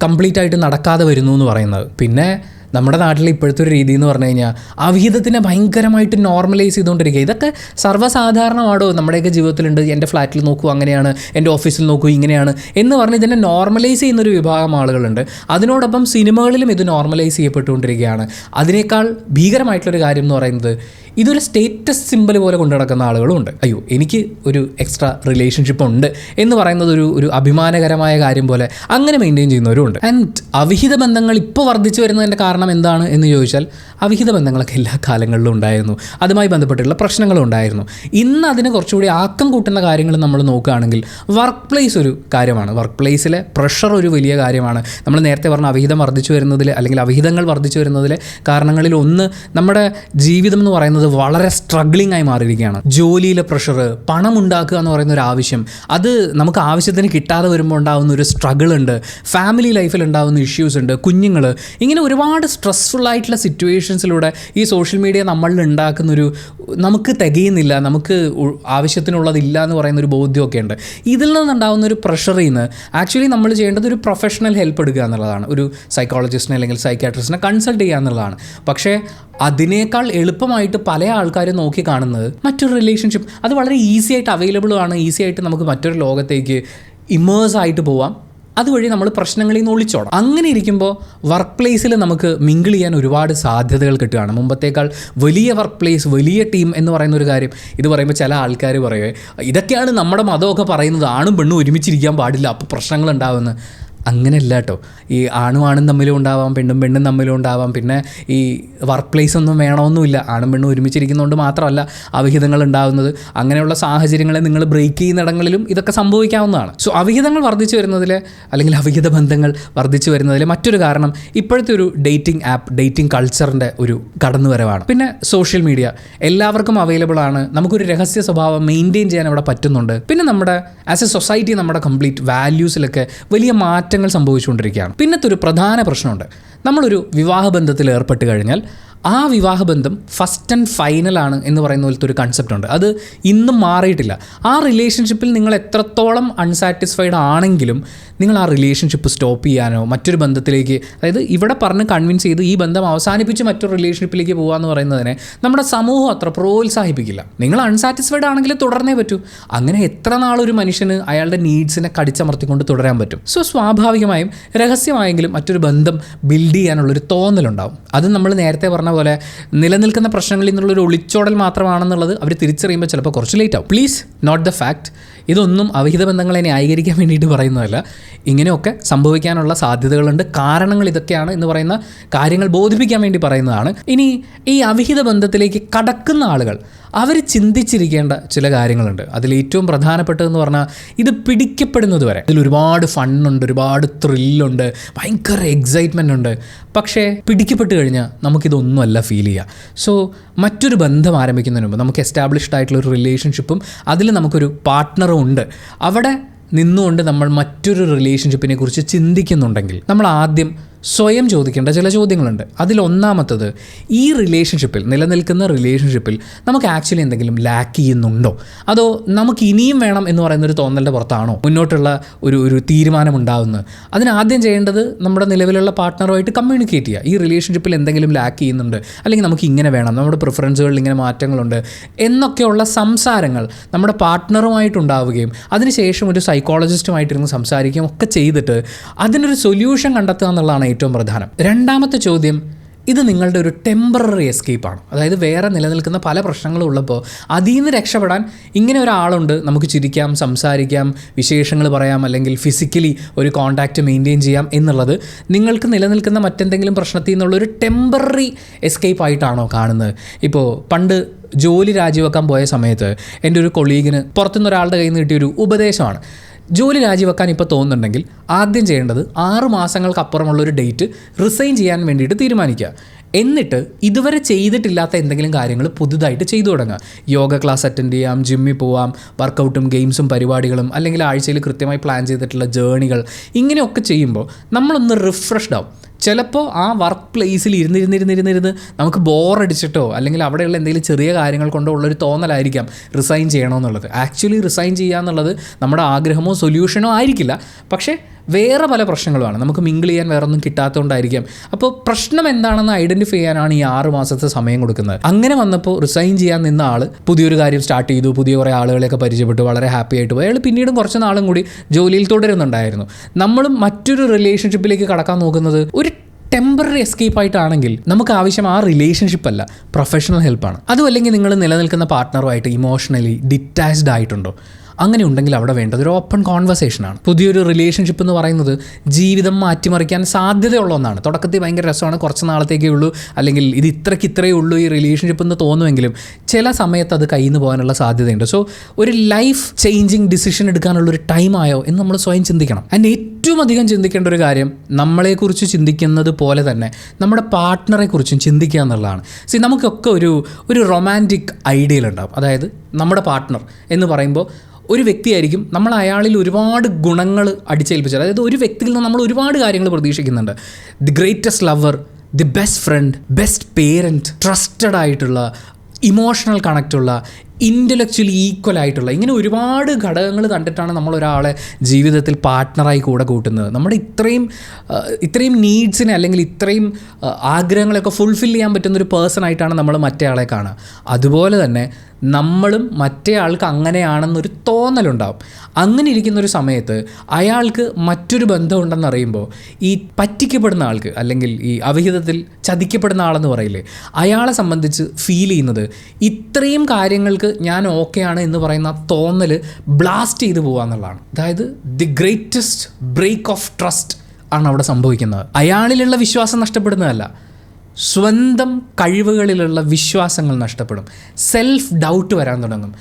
കംപ്ലീറ്റ് ആയിട്ട് നടക്കാതെ വരുന്നു എന്ന് പറയുന്നത്. പിന്നെ നമ്മുടെ നാട്ടിൽ ഇപ്പോഴത്തെ ഒരു രീതി എന്ന് പറഞ്ഞു കഴിഞ്ഞാൽ അവിഹിതത്തിനെ ഭയങ്കരമായിട്ട് നോർമലൈസ് ചെയ്തുകൊണ്ടിരിക്കുക. ഇതൊക്കെ സർവ്വസാധാരണമാണോ, നമ്മുടെയൊക്കെ ജീവിതത്തിലുണ്ട്, എൻ്റെ ഫ്ലാറ്റിൽ നോക്കൂ അങ്ങനെയാണ്, എൻ്റെ ഓഫീസിൽ നോക്കൂ ഇങ്ങനെയാണ് എന്ന് പറഞ്ഞ് ഇതിനെ നോർമലൈസ് ചെയ്യുന്നൊരു വിഭാഗം ആളുകളുണ്ട്. അതിനോടൊപ്പം സിനിമകളിലും ഇത് നോർമലൈസ് ചെയ്യപ്പെട്ടുകൊണ്ടിരിക്കുകയാണ്. അതിനേക്കാൾ ഭീകരമായിട്ടുള്ളൊരു കാര്യം എന്ന് പറയുന്നത് ഇതൊരു സ്റ്റേറ്റസ് സിമ്പൽ പോലെ കൊണ്ടു നടക്കുന്ന ആളുകളും ഉണ്ട്. അയ്യോ എനിക്ക് ഒരു എക്സ്ട്രാ റിലേഷൻഷിപ്പ് ഉണ്ട് എന്ന് പറയുന്നത് ഒരു അഭിമാനകരമായ കാര്യം പോലെ അങ്ങനെ മെയിൻറ്റെയിൻ ചെയ്യുന്നവരും ഉണ്ട്. ആൻഡ് അവിഹിത ബന്ധങ്ങൾ ഇപ്പോൾ വർദ്ധിച്ചു വരുന്നതിൻ്റെ കാരണം എന്താണ് എന്ന് ചോദിച്ചാൽ അവിഹിത ബന്ധങ്ങളൊക്കെ എല്ലാ കാലങ്ങളിലും ഉണ്ടായിരുന്നു, അതുമായി ബന്ധപ്പെട്ടുള്ള പ്രശ്നങ്ങളും ഉണ്ടായിരുന്നു. ഇന്ന് അതിന് കുറച്ചുകൂടി ആക്കം കൂട്ടുന്ന കാര്യങ്ങൾ നമ്മൾ നോക്കുകയാണെങ്കിൽ വർക്ക് പ്ലേസ് ഒരു കാര്യമാണ്. വർക്ക് പ്ലേസിലെ പ്രഷർ ഒരു വലിയ കാര്യമാണ്. നമ്മൾ നേരത്തെ പറഞ്ഞ അവിഹിതം വർദ്ധിച്ചു വരുന്നതിൽ അല്ലെങ്കിൽ അവിഹിതങ്ങൾ വർദ്ധിച്ചു വരുന്നതിലെ കാരണങ്ങളിൽ ഒന്ന് നമ്മുടെ ജീവിതം എന്ന് പറയുന്നത് വളരെ സ്ട്രഗ്ലിംഗ് ആയി മാറിയിരിക്കുകയാണ്. ജോലിയിലെ പ്രഷർ, പണം ഉണ്ടാക്കുക എന്ന് പറയുന്ന ഒരു ആവശ്യം, അത് നമുക്ക് ആവശ്യത്തിന് കിട്ടാതെ വരുമ്പോൾ ഉണ്ടാകുന്ന ഒരു സ്ട്രഗിൾ ഉണ്ട്, ഫാമിലി ലൈഫിൽ ഉണ്ടാകുന്ന ഇഷ്യൂസ് ഉണ്ട്, കുഞ്ഞുങ്ങൾ, ഇങ്ങനെ ഒരുപാട് സ്ട്രെസ്ഫുൾ ആയിട്ടുള്ള സിറ്റുവേഷൻസിലൂടെ ഈ സോഷ്യൽ മീഡിയ നമ്മളിൽ ഉണ്ടാക്കുന്നൊരു നമുക്ക് തികയുന്നില്ല, നമുക്ക് ആവശ്യത്തിനുള്ളതില്ല എന്ന് പറയുന്നൊരു ബോധ്യമൊക്കെ ഉണ്ട്. ഇതിൽ നിന്നുണ്ടാകുന്ന ഒരു പ്രഷറിൽ നിന്ന് ആക്ച്വലി നമ്മൾ ചെയ്യേണ്ടത് ഒരു പ്രൊഫഷണൽ ഹെൽപ്പ് എടുക്കുക എന്നുള്ളതാണ്. ഒരു സൈക്കോളജിസ്റ്റിനെ അല്ലെങ്കിൽ സൈക്യാട്രിസ്റ്റിനെ കൺസൾട്ട് ചെയ്യുക എന്നുള്ളതാണ്. പക്ഷേ അതിനേക്കാൾ എളുപ്പമായിട്ട് പല ആൾക്കാരും നോക്കി കാണുന്നത് മറ്റൊരു റിലേഷൻഷിപ്പ്, അത് വളരെ ഈസി ആയിട്ട് അവൈലബിൾ ആണ്, ഈസി ആയിട്ട് നമുക്ക് മറ്റൊരു ലോകത്തേക്ക് ഇമേഴ്സ് ആയിട്ട് പോവാം, അതുവഴി നമ്മൾ പ്രശ്നങ്ങളിൽ നിന്ന് ഒളിച്ചോടാം. അങ്ങനെ ഇരിക്കുമ്പോൾ വർക്ക് പ്ലേസിൽ നമുക്ക് മിങ്കിൾ ചെയ്യാൻ ഒരുപാട് സാധ്യതകൾ കിട്ടുകയാണ്. മുമ്പത്തേക്കാൾ വലിയ വർക്ക് പ്ലേസ്, വലിയ ടീം എന്ന് പറയുന്ന ഒരു കാര്യം ഇത് പറയുമ്പോൾ ചില ആൾക്കാർ പറയുമേ ഇതൊക്കെയാണ് നമ്മുടെ മതമൊക്കെ പറയുന്നത്, ആണും പെണ്ണും ഒരുമിച്ചിരിക്കാൻ പാടില്ല അപ്പോൾ പ്രശ്നങ്ങൾ ഉണ്ടാവുമെന്ന്. അങ്ങനെയല്ല കേട്ടോ. ഈ ആണും തമ്മിലും ഉണ്ടാവാം, പെണ്ണും തമ്മിലും ഉണ്ടാവാം. പിന്നെ ഈ വർക്ക് പ്ലേസ് ഒന്നും വേണമെന്നുമില്ല, ആണും പെണ്ണും ഒരുമിച്ചിരിക്കുന്നതുകൊണ്ട് മാത്രമല്ല അവിഹിതങ്ങൾ ഉണ്ടാകുന്നത്. അങ്ങനെയുള്ള സാഹചര്യങ്ങളെ നിങ്ങൾ ബ്രേക്ക് ചെയ്യുന്നിടങ്ങളിലും ഇതൊക്കെ സംഭവിക്കാവുന്നതാണ്. സോ അവിഹിതങ്ങൾ വർദ്ധിച്ചു വരുന്നതിൽ അല്ലെങ്കിൽ അവിഹിത ബന്ധങ്ങൾ വർദ്ധിച്ചു വരുന്നതിൽ മറ്റൊരു കാരണം ഇപ്പോഴത്തെ ഒരു ഡേറ്റിംഗ് ആപ്പ്, ഡേറ്റിംഗ് കൾച്ചറിൻ്റെ ഒരു കടന്നുവരവാണ്. പിന്നെ സോഷ്യൽ മീഡിയ എല്ലാവർക്കും അവൈലബിൾ ആണ്, നമുക്കൊരു രഹസ്യ സ്വഭാവം മെയിൻറ്റെയിൻ ചെയ്യാൻ അവിടെ പറ്റുന്നുണ്ട്. പിന്നെ നമ്മുടെ ആസ് എ സൊസൈറ്റി നമ്മുടെ കംപ്ലീറ്റ് വാല്യൂസിലൊക്കെ വലിയ മാറ്റങ്ങൾ സംഭവിച്ചുകൊണ്ടിരിക്കുകയാണ്. പിന്നത്തെ ഒരു പ്രധാന പ്രശ്നമുണ്ട്. നമ്മളൊരു വിവാഹബന്ധത്തിൽ ഏർപ്പെട്ട് കഴിഞ്ഞാൽ ആ വിവാഹബന്ധം ഫസ്റ്റ് ആൻഡ് ഫൈനലാണ് എന്ന് പറയുന്ന പോലത്തെ ഒരു കൺസെപ്റ്റ് ഉണ്ട്. അത് ഇന്നും മാറിയിട്ടില്ല. ആ റിലേഷൻഷിപ്പിൽ നിങ്ങൾ എത്രത്തോളം അൺസാറ്റിസ്ഫൈഡ് ആണെങ്കിലും നിങ്ങൾ ആ റിലേഷൻഷിപ്പ് സ്റ്റോപ്പ് ചെയ്യാനോ മറ്റൊരു ബന്ധത്തിലേക്ക്, അതായത് ഇവിടെ പറഞ്ഞ് കൺവിൻസ് ചെയ്ത് ഈ ബന്ധം അവസാനിപ്പിച്ച് മറ്റൊരു റിലേഷൻഷിപ്പിലേക്ക് പോകുക എന്ന് പറയുന്നതിനെ നമ്മുടെ സമൂഹം അത്ര പ്രോത്സാഹിപ്പിക്കില്ല. നിങ്ങൾ അൺസാറ്റിസ്ഫൈഡ് ആണെങ്കിൽ തുടർന്നേ പറ്റൂ. അങ്ങനെ എത്ര നാളൊരു മനുഷ്യന് അയാളുടെ നീഡ്സിനെ കടിച്ചമർത്തിക്കൊണ്ട് തുടരാൻ പറ്റും. സോ സ്വാഭാവികമായും രഹസ്യമായെങ്കിലും മറ്റൊരു ബന്ധം ബിൽഡ് ചെയ്യാനുള്ളൊരു തോന്നലുണ്ടാവും. അത് നമ്മൾ നേരത്തെ പറഞ്ഞ പോലെ നിലനിൽക്കുന്ന പ്രശ്നങ്ങളിൽ നിന്നുള്ളൊരു ഒളിച്ചോടൽ മാത്രമാണെന്നുള്ളത് അവർ തിരിച്ചറിയുമ്പോൾ ചിലപ്പോൾ കുറച്ച് ലേറ്റ് ആവും. Please note the fact. ഇതൊന്നും അവിഹിത ബന്ധങ്ങളെ ന്യായീകരിക്കാൻ വേണ്ടിയിട്ട് പറയുന്നതല്ല. ഇങ്ങനെയൊക്കെ സംഭവിക്കാനുള്ള സാധ്യതകളുണ്ട്, കാരണങ്ങൾ ഇതൊക്കെയാണ് എന്ന് പറയുന്ന കാര്യങ്ങൾ ബോധിപ്പിക്കാൻ വേണ്ടി പറയുന്നതാണ്. ഇനി ഈ അവിഹിത ബന്ധത്തിലേക്ക് കടക്കുന്ന ആളുകൾ അവർ ചിന്തിച്ചിരിക്കേണ്ട ചില കാര്യങ്ങളുണ്ട്. അതിലേറ്റവും പ്രധാനപ്പെട്ടതെന്ന് പറഞ്ഞാൽ ഇത് പിടിക്കപ്പെടുന്നത് വരെ ഇതിൽ ഒരുപാട് ഫണ്ണുണ്ട്, ഒരുപാട് ത്രില്ലുണ്ട്, ഭയങ്കര എക്സൈറ്റ്മെൻ്റ് ഉണ്ട്. പക്ഷേ പിടിക്കപ്പെട്ട് കഴിഞ്ഞാൽ നമുക്കിതൊന്നുമല്ല ഫീൽ ചെയ്യുക. സോ മറ്റൊരു ബന്ധം ആരംഭിക്കുന്നതിന് മുമ്പ് നമുക്ക് എസ്റ്റാബ്ലിഷ്ഡ് ആയിട്ടുള്ളൊരു റിലേഷൻഷിപ്പും അതിൽ നമുക്കൊരു പാർട്ട്ണറും ഉണ്ട്. അവിടെ നിന്നുകൊണ്ട് നമ്മൾ മറ്റൊരു റിലേഷൻഷിപ്പിനെ കുറിച്ച് ചിന്തിക്കുന്നുണ്ടെങ്കിൽ നമ്മൾ ആദ്യം സ്വയം ചോദിക്കേണ്ട ചില ചോദ്യങ്ങളുണ്ട്. അതിലൊന്നാമത്തത്, ഈ റിലേഷൻഷിപ്പിൽ, നിലനിൽക്കുന്ന റിലേഷൻഷിപ്പിൽ നമുക്ക് ആക്ച്വലി എന്തെങ്കിലും ലാക്ക് ചെയ്യുന്നുണ്ടോ, അതോ നമുക്ക് ഇനിയും വേണം എന്ന് പറയുന്നൊരു തോന്നലിൻ്റെ പുറത്താണോ മുന്നോട്ടുള്ള ഒരു തീരുമാനം ഉണ്ടാകുന്നത്? അതിനാദ്യം ചെയ്യേണ്ടത് നമ്മുടെ നിലവിലുള്ള പാർട്ട്ണറുമായിട്ട് കമ്മ്യൂണിക്കേറ്റ് ചെയ്യുക. ഈ റിലേഷൻഷിപ്പിൽ എന്തെങ്കിലും ലാക്ക് ചെയ്യുന്നുണ്ട്, അല്ലെങ്കിൽ നമുക്ക് ഇങ്ങനെ വേണം, നമ്മുടെ പ്രിഫറൻസുകളിൽ ഇങ്ങനെ മാറ്റങ്ങളുണ്ട് എന്നൊക്കെയുള്ള സംസാരങ്ങൾ നമ്മുടെ പാർട്ട്ണറുമായിട്ടുണ്ടാവുകയും അതിനുശേഷം ഒരു സൈക്കോളജിസ്റ്റുമായിട്ടിരുന്ന് സംസാരിക്കുകയും ഒക്കെ ചെയ്തിട്ട് അതിനൊരു സൊല്യൂഷൻ കണ്ടെത്തുക എന്നുള്ളതാണ് ഏറ്റവും പ്രധാനം. രണ്ടാമത്തെ ചോദ്യം, ഇത് നിങ്ങളുടെ ഒരു ടെമ്പററി എസ്കേപ്പാണ്. അതായത് വേറെ നിലനിൽക്കുന്ന പല പ്രശ്നങ്ങളും ഉള്ളപ്പോൾ അതിൽ നിന്ന് രക്ഷപ്പെടാൻ ഇങ്ങനെ ഒരാളുണ്ട്, നമുക്ക് ചിരിക്കാം, സംസാരിക്കാം, വിശേഷങ്ങൾ പറയാം, അല്ലെങ്കിൽ ഫിസിക്കലി ഒരു കോൺടാക്റ്റ് മെയിൻറ്റെയിൻ ചെയ്യാം എന്നുള്ളത് നിങ്ങൾക്ക് നിലനിൽക്കുന്ന മറ്റെന്തെങ്കിലും പ്രശ്നത്തിൽ നിന്നുള്ളൊരു ടെമ്പററി എസ്കേപ്പ് ആയിട്ടാണോ കാണുന്നത്? ഇപ്പോൾ പണ്ട് ജോലി രാജിവെക്കാൻ പോയ സമയത്ത് എൻ്റെ ഒരു കൊളീഗിന് പുറത്തുനിന്ന് ഒരാളുടെ കയ്യിൽ നിന്ന് കിട്ടിയൊരു ഉപദേശമാണ്, ജോലി രാജിവെക്കാൻ ഇപ്പോൾ തോന്നുന്നുണ്ടെങ്കിൽ ആദ്യം ചെയ്യേണ്ടത് 6 മാസങ്ങൾക്കപ്പുറമുള്ളൊരു ഡേറ്റ് റിസൈൻ ചെയ്യാൻ വേണ്ടിയിട്ട് തീരുമാനിക്കുക. എന്നിട്ട് ഇതുവരെ ചെയ്തിട്ടില്ലാത്ത എന്തെങ്കിലും കാര്യങ്ങൾ പുതുതായിട്ട് ചെയ്തു തുടങ്ങുക. യോഗ ക്ലാസ് അറ്റൻഡ് ചെയ്യാം, ജിമ്മിൽ പോവാം, വർക്കൗട്ടും ഗെയിംസും പരിപാടികളും, അല്ലെങ്കിൽ ആഴ്ചയിൽ കൃത്യമായി പ്ലാൻ ചെയ്തിട്ടുള്ള ജേണികൾ, ഇങ്ങനെയൊക്കെ ചെയ്യുമ്പോൾ നമ്മളൊന്ന് റിഫ്രഷ്ഡ് ആവും. ചിലപ്പോൾ ആ വർക്ക് പ്ലേസിൽ ഇരുന്നിരുന്ന് നമുക്ക് ബോറടിച്ചിട്ടോ അല്ലെങ്കിൽ അവിടെയുള്ള എന്തെങ്കിലും ചെറിയ കാര്യങ്ങൾ കൊണ്ടോ ഉള്ളൊരു തോന്നലായിരിക്കാം റിസൈൻ ചെയ്യണമെന്നുള്ളത്. ആക്ച്വലി റിസൈൻ ചെയ്യുക എന്നുള്ളത് നമ്മുടെ ആഗ്രഹമോ സൊല്യൂഷനോ ആയിരിക്കില്ല, പക്ഷേ വേറെ പല പ്രശ്നങ്ങളുമാണ്. നമുക്ക് മിങ്കിൾ ചെയ്യാൻ വേറെ ഒന്നും കിട്ടാത്തതുകൊണ്ടായിരിക്കാം. അപ്പോൾ പ്രശ്നം എന്താണെന്ന് ഐഡൻറ്റിഫൈ ചെയ്യാനാണ് ഈ 6 മാസത്തെ സമയം കൊടുക്കുന്നത്. അങ്ങനെ വന്നപ്പോൾ റിസൈൻ ചെയ്യാൻ നിന്ന ആൾ പുതിയൊരു കാര്യം സ്റ്റാർട്ട് ചെയ്തു, പുതിയ കുറേ ആളുകളെയൊക്കെ പരിചയപ്പെട്ടു, വളരെ ഹാപ്പി ആയിട്ട് പോയി. അയാൾ പിന്നീടും കുറച്ച് നാളും കൂടി ജോലിയിൽ തുടരുന്നുണ്ടായിരുന്നു. നമ്മളും മറ്റൊരു റിലേഷൻഷിപ്പിലേക്ക് കടക്കാൻ നോക്കുന്നത് ഒരു ടെമ്പററി എസ്കേപ്പായിട്ടാണെങ്കിൽ നമുക്ക് ആവശ്യം ആ റിലേഷൻഷിപ്പ് അല്ല, പ്രൊഫഷണൽ ഹെൽപ്പാണ്. അതും അല്ലെങ്കിൽ നിങ്ങൾ നിലനിൽക്കുന്ന പാർട്ട്ണറുമായിട്ട് ഇമോഷണലി ഡിറ്റാച്ച്ഡ് ആയിട്ടുണ്ടോ? അങ്ങനെ ഉണ്ടെങ്കിൽ അവിടെ വേണ്ടത് ഒരു ഓപ്പൺ കോൺവെർസേഷനാണ്. പുതിയൊരു റിലേഷൻഷിപ്പ് എന്ന് പറയുന്നത് ജീവിതം മാറ്റിമറിക്കാൻ സാധ്യതയുള്ള ഒന്നാണ്. തുടക്കത്തിൽ ഭയങ്കര രസമാണ്, കുറച്ച് നാളത്തേക്കേ ഉള്ളൂ, അല്ലെങ്കിൽ ഇത് ഇത്രയേ ഉള്ളൂ ഈ റിലേഷൻഷിപ്പ് എന്ന് തോന്നുമെങ്കിലും ചില സമയത്ത് അത് കയ്യിൽ നിന്ന് പോകാനുള്ള സാധ്യതയുണ്ട്. സോ ഒരു ലൈഫ് ചേഞ്ചിങ് ഡിസിഷൻ എടുക്കാനുള്ളൊരു ടൈമായോ എന്ന് നമ്മൾ സ്വയം ചിന്തിക്കണം. ആൻഡ് ഏറ്റവും അധികം ചിന്തിക്കേണ്ട ഒരു കാര്യം, നമ്മളെക്കുറിച്ച് ചിന്തിക്കുന്നത് പോലെ തന്നെ നമ്മുടെ പാർട്ട്ണറെ കുറിച്ചും ചിന്തിക്കുക എന്നുള്ളതാണ്. നമുക്കൊക്കെ ഒരു റൊമാൻറ്റിക് ഐഡിയലുണ്ടാവും. അതായത് നമ്മുടെ പാർട്ട്ണർ എന്ന് പറയുമ്പോൾ ഒരു വ്യക്തിയായിരിക്കും, നമ്മൾ അയാളിൽ ഒരുപാട് ഗുണങ്ങൾ അടിച്ചേൽപ്പിച്ചത്. അതായത് ഒരു വ്യക്തിയിൽ നിന്ന് നമ്മൾ ഒരുപാട് കാര്യങ്ങൾ പ്രതീക്ഷിക്കുന്നുണ്ട്. The greatest lover, the best friend, best parent, trusted ആയിട്ടുള്ള, ഇമോഷണൽ കണക്റ്റുള്ള, ഇൻ്റലക്ച്വലി ഈക്വൽ ആയിട്ടുള്ള, ഇങ്ങനെ ഒരുപാട് ഘടകങ്ങൾ കണ്ടിട്ടാണ് നമ്മളൊരാളെ ജീവിതത്തിൽ പാർട്ട്ണറായി കൂടെ കൂട്ടുന്നത്. നമ്മുടെ ഇത്രയും നീഡ്സിനെ അല്ലെങ്കിൽ ഇത്രയും ആഗ്രഹങ്ങളെയൊക്കെ ഫുൾഫിൽ ചെയ്യാൻ പറ്റുന്നൊരു പേഴ്സണായിട്ടാണ് നമ്മൾ മറ്റേ ആളെ കാണുക. അതുപോലെ തന്നെ നമ്മളും മറ്റേ ആൾക്ക് അങ്ങനെയാണെന്നൊരു തോന്നലുണ്ടാവും. അങ്ങനെ ഇരിക്കുന്നൊരു സമയത്ത് അയാൾക്ക് മറ്റൊരു ബന്ധമുണ്ടെന്നറിയുമ്പോൾ ഈ പറ്റിക്കപ്പെടുന്ന ആൾക്ക്, അല്ലെങ്കിൽ ഈ അവിഹിതത്തിൽ ചതിക്കപ്പെടുന്ന ആളെന്ന് പറയില്ലേ, അയാളെ സംബന്ധിച്ച് ഫീൽ ചെയ്യുന്നത് ഇത്രയും കാര്യങ്ങൾക്ക് ഞാൻ ഓക്കെയാണ് എന്ന് പറയുന്ന തോന്നൽ ബ്ലാസ്റ്റ് ചെയ്ത് പോകുക എന്നുള്ളതാണ്. അതായത് the greatest break of trust ആണ് അവിടെ സംഭവിക്കുന്നത്. അയാളിലുള്ള വിശ്വാസം നഷ്ടപ്പെടുന്നതല്ല, സ്വന്തം കഴിവുകളിലുള്ള വിശ്വാസങ്ങൾ നഷ്ടപ്പെടും. സെൽഫ് ഡൗട്ട് വരാൻ തുടങ്ങും.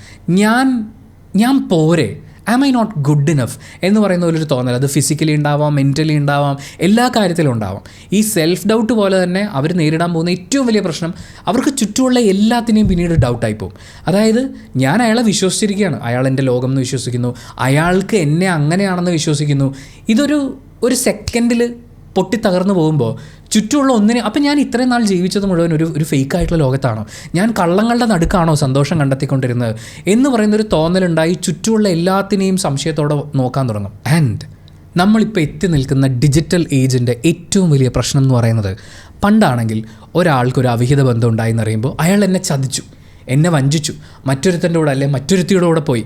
ഞാൻ പോരെ, am I not good enough എന്ന് പറയുന്ന ഒരു തോന്നൽ, അത് ഫിസിക്കലി ഉണ്ടാവാം, മെൻ്റലി ഉണ്ടാവാം, എല്ലാ കാര്യത്തിലും ഉണ്ടാവാം. ഈ സെൽഫ് ഡൗട്ട് പോലെ തന്നെ അവർ നേരിടാൻ പോകുന്ന ഏറ്റവും വലിയ പ്രശ്നം, അവർക്ക് ചുറ്റുമുള്ള എല്ലാത്തിനെയും പിന്നീട് ഡൗട്ടായി പോകും. അതായത് ഞാൻ അയാളെ വിശ്വസിച്ചിരിക്കുകയാണ്, അയാൾ എൻ്റെ ലോകം എന്ന് വിശ്വസിക്കുന്നു, അയാൾക്ക് എന്നെ അങ്ങനെയാണെന്ന് വിശ്വസിക്കുന്നു. ഒരു സെക്കൻഡിൽ പൊട്ടിത്തകർന്നു പോകുമ്പോൾ ചുറ്റുമുള്ള ഒന്നിനെ, അപ്പം ഞാൻ ഇത്രയും നാൾ ജീവിച്ചത് മുഴുവൻ ഒരു ഫേക്കായിട്ടുള്ള ലോകത്താണോ, ഞാൻ കള്ളങ്ങളുടെ നടുക്കാണോ സന്തോഷം കണ്ടെത്തിക്കൊണ്ടിരുന്നത് എന്ന് പറയുന്നൊരു തോന്നലുണ്ടായി ചുറ്റുമുള്ള എല്ലാത്തിനെയും സംശയത്തോടെ നോക്കാൻ തുടങ്ങും. ആൻഡ് നമ്മളിപ്പോൾ എത്തി നിൽക്കുന്ന ഡിജിറ്റൽ ഏജിൻ്റെ ഏറ്റവും വലിയ പ്രശ്നം എന്ന് പറയുന്നത്, പണ്ടാണെങ്കിൽ ഒരാൾക്കൊരു അവിഹിത ബന്ധം ഉണ്ടായെന്നറിയുമ്പോൾ അയാൾ എന്നെ ചതിച്ചു, എന്നെ വഞ്ചിച്ചു, മറ്റൊരുത്തൻ്റെ കൂടെ അല്ലെങ്കിൽ മറ്റൊരുത്തിയുടെ കൂടെ പോയി,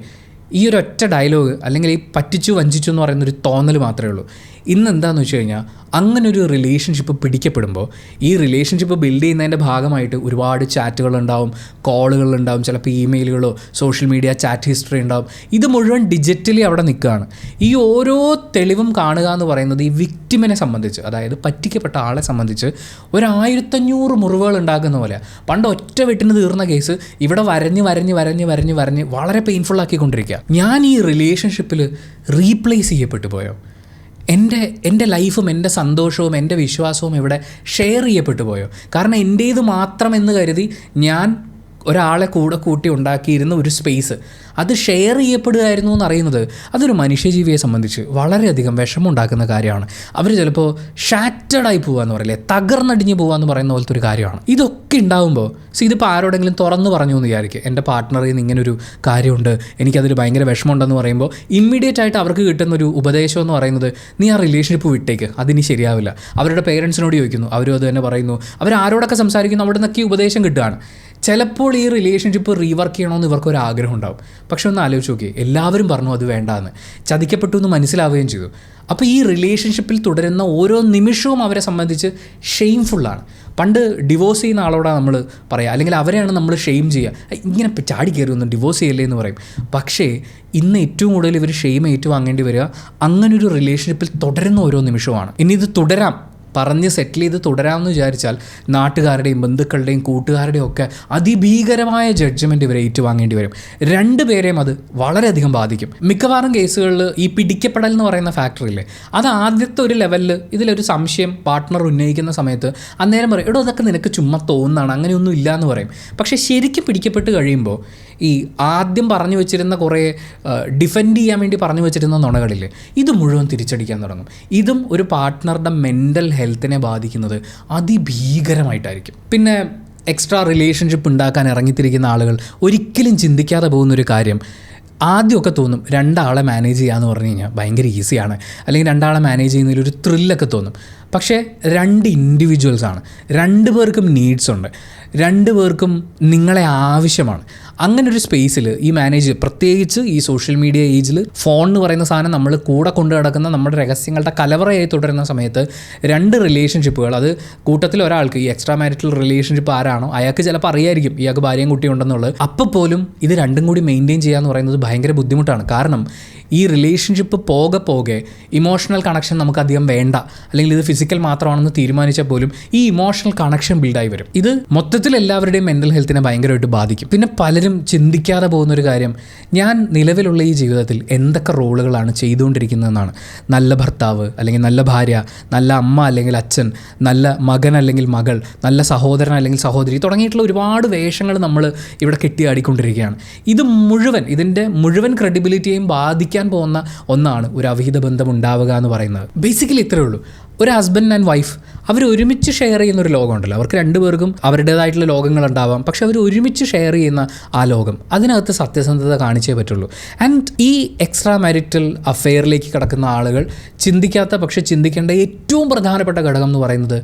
ഈ ഒരു ഒറ്റ ഡയലോഗ് അല്ലെങ്കിൽ ഈ പറ്റിച്ചു വഞ്ചിച്ചു എന്ന് പറയുന്നൊരു തോന്നൽ മാത്രമേ ഉള്ളൂ. ഇന്ന് എന്താണെന്ന് വെച്ച് കഴിഞ്ഞാൽ, അങ്ങനൊരു റിലേഷൻഷിപ്പ് പിടിക്കപ്പെടുമ്പോൾ ഈ റിലേഷൻഷിപ്പ് ബിൽഡ് ചെയ്യുന്നതിൻ്റെ ഭാഗമായിട്ട് ഒരുപാട് ചാറ്റുകളുണ്ടാവും, കോളുകളുണ്ടാവും, ചിലപ്പോൾ ഇമെയിലുകളോ സോഷ്യൽ മീഡിയ ചാറ്റ് ഹിസ്റ്ററി ഉണ്ടാവും. ഇത് മുഴുവൻ ഡിജിറ്റലി അവിടെ നിൽക്കുകയാണ്. ഈ ഓരോ തെളിവും കാണുക എന്ന് പറയുന്നത് ഈ വിക്ടിമിനെ സംബന്ധിച്ച്, അതായത് പറ്റിക്കപ്പെട്ട ആളെ സംബന്ധിച്ച് 1500 മുറിവുകൾ ഉണ്ടാക്കുന്ന പോലെ. പണ്ട് ഒറ്റ വെട്ടിന് തീർന്ന കേസ് ഇവിടെ വരഞ്ഞ് വളരെ പെയിൻഫുള്ളാക്കിക്കൊണ്ടിരിക്കുക. ഞാൻ ഈ റിലേഷൻഷിപ്പിൽ റീപ്ലേസ് ചെയ്യപ്പെട്ടു പോയോ? എൻ്റെ ലൈഫും എൻ്റെ സന്തോഷവും എൻ്റെ വിശ്വാസവും ഇവിടെ ഷെയർ ചെയ്യപ്പെട്ടു പോയോ? കാരണം എൻ്റേത് മാത്രമെന്ന് കരുതി ഞാൻ ഒരാളെ കൂടെ കൂട്ടി ഉണ്ടാക്കിയിരുന്ന ഒരു സ്പേസ് അത് ഷെയർ ചെയ്യപ്പെടുകയായിരുന്നു എന്നറിയുന്നത്, അതൊരു മനുഷ്യജീവിയെ സംബന്ധിച്ച് വളരെയധികം വിഷമമുണ്ടാക്കുന്ന കാര്യമാണ്. അവർ ചിലപ്പോൾ ഷാറ്റഡായി പോകാമെന്ന് പറയില്ലേ, തകർന്നടിഞ്ഞ് പോകാമെന്ന് പറയുന്ന പോലത്തെ ഒരു കാര്യമാണ്. ഇതൊക്കെ ഉണ്ടാകുമ്പോൾ ഇതിപ്പോൾ ആരോടെങ്കിലും തുറന്നു പറഞ്ഞു എന്ന് വിചാരിക്കുക, എൻ്റെ പാർട്ട്ണറിൽ നിന്ന് ഇങ്ങനൊരു കാര്യമുണ്ട്, എനിക്കതിൽ ഭയങ്കര വിഷമമുണ്ടെന്ന് പറയുമ്പോൾ ഇമ്മീഡിയറ്റ് ആയിട്ട് അവർക്ക് കിട്ടുന്നൊരു ഉപദേശം എന്ന് പറയുന്നത്, നീ ആ റിലേഷൻഷിപ്പ് വിട്ടേക്ക്, അതിനി ശരിയാവില്ല. അവരുടെ പേരൻസിനോട് ചോദിക്കുന്നു, അവരും അത് തന്നെ പറയുന്നു. അവരാരോടൊക്കെ സംസാരിക്കുന്നു, അവിടെ നിന്നൊക്കെ ഉപദേശം കിട്ടുകയാണ്. ചിലപ്പോൾ ഈ റിലേഷൻഷിപ്പ് റീവർക്ക് ചെയ്യണമെന്ന് ഇവർക്കൊരു ആഗ്രഹം ഉണ്ടാവും. പക്ഷെ ഒന്ന് ആലോചിച്ച് നോക്കി, എല്ലാവരും പറഞ്ഞു അത് വേണ്ടാന്ന്, ചതിക്കപ്പെട്ടു എന്ന് മനസ്സിലാവുകയും ചെയ്തു. അപ്പോൾ ഈ റിലേഷൻഷിപ്പിൽ തുടരുന്ന ഓരോ നിമിഷവും അവരെ സംബന്ധിച്ച് ഷെയിംഫുള്ളാണ്. പണ്ട് ഡിവോഴ്സ് ചെയ്യുന്ന ആളോടാണ് നമ്മൾ പറയുക, അല്ലെങ്കിൽ അവരെയാണ് നമ്മൾ ഷെയിം ചെയ്യുക, ഇങ്ങനെ ചാടി കയറി ഒന്നും ഡിവോഴ്സ് ചെയ്യല്ലേ എന്ന് പറയും. പക്ഷേ ഇന്ന് ഏറ്റവും കൂടുതൽ ഇവർ ഷെയിം ഏറ്റുവാങ്ങേണ്ടി വരിക അങ്ങനൊരു റിലേഷൻഷിപ്പിൽ തുടരുന്ന ഓരോ നിമിഷമാണ്. ഇനി ഇത് തുടരാം, പറഞ്ഞ് സെറ്റിൽ ചെയ്ത് തുടരാമെന്ന് വിചാരിച്ചാൽ നാട്ടുകാരുടെയും ബന്ധുക്കളുടെയും കൂട്ടുകാരുടെയും ഒക്കെ അതിഭീകരമായ ജഡ്ജ്മെൻറ്റ് ഇവരെ ഏറ്റുവാങ്ങേണ്ടി വരും. രണ്ടുപേരെയും അത് വളരെയധികം ബാധിക്കും. മിക്കവാറും കേസുകളിൽ ഈ പിടിക്കപ്പെടൽ എന്ന് പറയുന്ന ഫാക്ടറില്ലേ, അത് ആദ്യത്തെ ഒരു ലെവലിൽ ഇതിലൊരു സംശയം പാർട്ട്ണർ ഉന്നയിക്കുന്ന സമയത്ത് അന്നേരം പറയും, എടോ അതൊക്കെ നിനക്ക് ചുമ്മാ തോന്നുന്നതാണ്, അങ്ങനെയൊന്നും ഇല്ല എന്ന് പറയും. പക്ഷേ ശരിക്കും പിടിക്കപ്പെട്ട് കഴിയുമ്പോൾ ഈ ആദ്യം പറഞ്ഞു വെച്ചിരുന്ന കുറേ ഡിഫെൻഡ് ചെയ്യാൻ വേണ്ടി പറഞ്ഞു വെച്ചിരുന്ന നുണകളില്ലേ, ഇത് മുഴുവൻ തിരിച്ചടിക്കാൻ തുടങ്ങും. ഇതും ഒരു പാർട്ട്ണറുടെ മെൻ്റൽ ഹെൽത്തിനെ ബാധിക്കുന്നത് അതിഭീകരമായിട്ടായിരിക്കും. പിന്നെ എക്സ്ട്രാ റിലേഷൻഷിപ്പ് ഉണ്ടാക്കാൻ ഇറങ്ങിത്തിരിക്കുന്ന ആളുകൾ ഒരിക്കലും ചിന്തിക്കാതെ പോകുന്നൊരു കാര്യം, ആദ്യമൊക്കെ തോന്നും രണ്ടാളെ മാനേജ് ചെയ്യാമെന്ന് പറഞ്ഞു കഴിഞ്ഞാൽ ഭയങ്കര ഈസിയാണ്, അല്ലെങ്കിൽ രണ്ടാളെ മാനേജ് ചെയ്യുന്നതിൽ ഒരു ത്രില്ലൊക്കെ തോന്നും. പക്ഷേ രണ്ട് ഇൻഡിവിജ്വൽസാണ്, രണ്ടു പേർക്കും നീഡ്സ് ഉണ്ട്, രണ്ടു പേർക്കും നിങ്ങളെ ആവശ്യമാണ്. അങ്ങനൊരു സ്പേസിൽ ഈ മാനേജ്, പ്രത്യേകിച്ച് ഈ സോഷ്യൽ മീഡിയ ഏജിൽ ഫോൺ എന്ന് പറയുന്ന സാധനം നമ്മൾ കൂടെ കൊണ്ടു നടക്കുന്ന നമ്മുടെ രഹസ്യങ്ങളുടെ കലവറയായി തുടരുന്ന സമയത്ത് രണ്ട് റിലേഷൻഷിപ്പുകൾ, അത് കൂട്ടത്തിൽ ഒരാൾക്ക് ഈ എക്സ്ട്രാ മാരിറ്റൽ റിലേഷൻഷിപ്പ് ആരാണോ അയാൾക്ക് ചിലപ്പോൾ അറിയായിരിക്കും ഇയാൾക്ക് ഭാര്യയും കുട്ടിയും ഉണ്ടെന്നുള്ളത്. അപ്പോൾ പോലും ഇത് രണ്ടും കൂടി മെയിൻറ്റെയിൻ ചെയ്യുക എന്ന് പറയുന്നത് ഭയങ്കര ബുദ്ധിമുട്ടാണ്. കാരണം ഈ റിലേഷൻഷിപ്പ് പോകെ ഇമോഷണൽ കണക്ഷൻ നമുക്കധികം വേണ്ട, അല്ലെങ്കിൽ ഇത് ഫിസിക്കൽ മാത്രമാണെന്ന് തീരുമാനിച്ചാൽ പോലും ഈ ഇമോഷണൽ കണക്ഷൻ ബിൽഡായി വരും. ഇത് മൊത്തത്തിൽ എല്ലാവരുടെയും മെൻ്റൽ ഹെൽത്തിനെ ഭയങ്കരമായിട്ട് ബാധിക്കും. പിന്നെ പലരും ചിന്തിക്കാതെ പോകുന്നൊരു കാര്യം, ഞാൻ നിലവിലുള്ള ഈ ജീവിതത്തിൽ എന്തൊക്കെ റോളുകളാണ് ചെയ്തുകൊണ്ടിരിക്കുന്നതെന്നാണ്. നല്ല ഭർത്താവ് അല്ലെങ്കിൽ നല്ല ഭാര്യ, നല്ല അമ്മ അല്ലെങ്കിൽ അച്ഛൻ, നല്ല മകൻ അല്ലെങ്കിൽ മകൾ, നല്ല സഹോദരൻ അല്ലെങ്കിൽ സഹോദരി തുടങ്ങിയിട്ടുള്ള ഒരുപാട് വേഷങ്ങൾ നമ്മൾ ഇവിടെ കെട്ടിയാടിക്കൊണ്ടിരിക്കുകയാണ്. ഇത് മുഴുവൻ, ഇതിൻ്റെ മുഴുവൻ ക്രെഡിബിലിറ്റിയെയും ബാധിക്കാൻ പോകുന്ന ഒന്നാണ് ഒരു അവിഹിത ബന്ധം ഉണ്ടാവുക എന്ന് പറയുന്നത്. ബേസിക്കലി ഇത്രയേ ഉള്ളൂ. ഒരു ഹസ്ബൻഡ് ആൻഡ് വൈഫ് അവർ ഒരുമിച്ച് ഷെയർ ചെയ്യുന്നൊരു ലോകമുണ്ടല്ലോ, അവർക്ക് രണ്ടുപേർക്കും അവരുടേതായിട്ടുള്ള ലോകങ്ങളുണ്ടാവാം, പക്ഷെ അവർ ഒരുമിച്ച് ഷെയർ ചെയ്യുന്ന ആ ലോകം, അതിനകത്ത് സത്യസന്ധത കാണിച്ചേ പറ്റുള്ളൂ. ആൻഡ് ഈ എക്സ്ട്രാ മാരിറ്റൽ അഫെയറിലേക്ക് കിടക്കുന്ന ആളുകൾ ചിന്തിക്കാത്ത, പക്ഷെ ചിന്തിക്കേണ്ട ഏറ്റവും പ്രധാനപ്പെട്ട ഘടകം എന്ന് പറയുന്നത്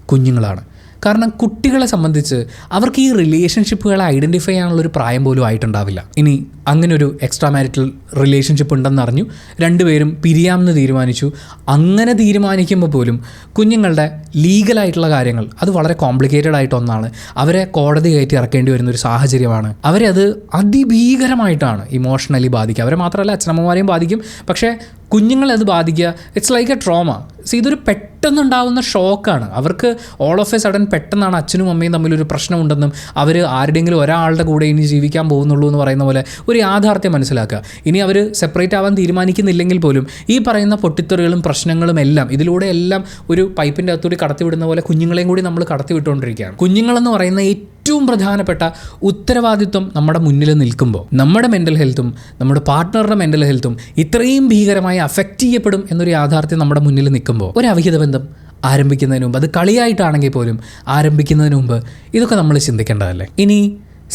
കുഞ്ഞുങ്ങളാണ്. കാരണം കുട്ടികളെ സംബന്ധിച്ച് അവർക്ക് ഈ റിലേഷൻഷിപ്പുകളെ ഐഡൻറ്റിഫൈ ചെയ്യാനുള്ളൊരു പ്രായം പോലും ആയിട്ടുണ്ടാവില്ല. ഇനി അങ്ങനൊരു എക്സ്ട്രാ മാരിറ്റൽ റിലേഷൻഷിപ്പ് ഉണ്ടെന്നറിഞ്ഞു, രണ്ടുപേരും പിരിയാമെന്ന് തീരുമാനിച്ചു. അങ്ങനെ തീരുമാനിക്കുമ്പോൾ പോലും കുഞ്ഞുങ്ങളുടെ ലീഗലായിട്ടുള്ള കാര്യങ്ങൾ അത് വളരെ കോംപ്ലിക്കേറ്റഡ് ആയിട്ട് ഒന്നാണ്. അവരെ കോടതി കയറ്റി ഇറക്കേണ്ടി വരുന്നൊരു സാഹചര്യമാണ്. അവരെ അത് അതിഭീകരമായിട്ടാണ് ഇമോഷണലി ബാധിക്കുക. അവരെ മാത്രമല്ല അച്ഛനമ്മമാരെയും ബാധിക്കും, പക്ഷേ കുഞ്ഞുങ്ങളെ അത് ബാധിക്കുക. It's like A trauma. ഇതൊരു പെട്ടെന്നുണ്ടാകുന്ന ഷോക്കാണ്. അവർക്ക് ഓൾ ഓഫ് എ സഡൻ പെട്ടെന്നാണ് അച്ഛനും അമ്മയും തമ്മിലൊരു പ്രശ്നമുണ്ടെന്നും അവർ ആരുടെയെങ്കിലും ഒരാളുടെ കൂടെ ഇനി ജീവിക്കാൻ പോകുന്നുള്ളൂ എന്ന് പറയുന്ന പോലെ ഒരു യാഥാർത്ഥ്യം മനസ്സിലാക്കുക. ഇനി അവർ സെപ്പറേറ്റ് ആവാൻ തീരുമാനിക്കുന്നില്ലെങ്കിൽ പോലും ഈ പറയുന്ന പൊട്ടിത്തെറികളും പ്രശ്നങ്ങളും എല്ലാം ഇതിലൂടെ എല്ലാം ഒരു പൈപ്പിൻ്റെ അകത്തൂടി കടത്തിവിടുന്ന പോലെ കുഞ്ഞുങ്ങളെയും കൂടി നമ്മൾ കടത്തിവിട്ടുകൊണ്ടിരിക്കുകയാണ്. കുഞ്ഞുങ്ങളെന്ന് പറയുന്ന ഏറ്റവും പ്രധാനപ്പെട്ട ഉത്തരവാദിത്വം നമ്മുടെ മുന്നിൽ നിൽക്കുമ്പോൾ നമ്മുടെ മെൻ്റൽ ഹെൽത്തും നമ്മുടെ പാർട്ട്ണറുടെ മെൻ്റൽ ഹെൽത്തും ഇത്രയും ഭീകരമായി അഫക്റ്റ് ചെയ്യപ്പെടും എന്നൊരു യാഥാർത്ഥ്യം നമ്മുടെ മുന്നിൽ നിൽക്കുമ്പോൾ ഒരു അവിഹിത ബന്ധം ആരംഭിക്കുന്നതിന് മുമ്പ്, അത് കളിയായിട്ടാണെങ്കിൽ പോലും ആരംഭിക്കുന്നതിന് മുമ്പ് ഇതൊക്കെ നമ്മൾ ചിന്തിക്കേണ്ടതല്ലേ. ഇനി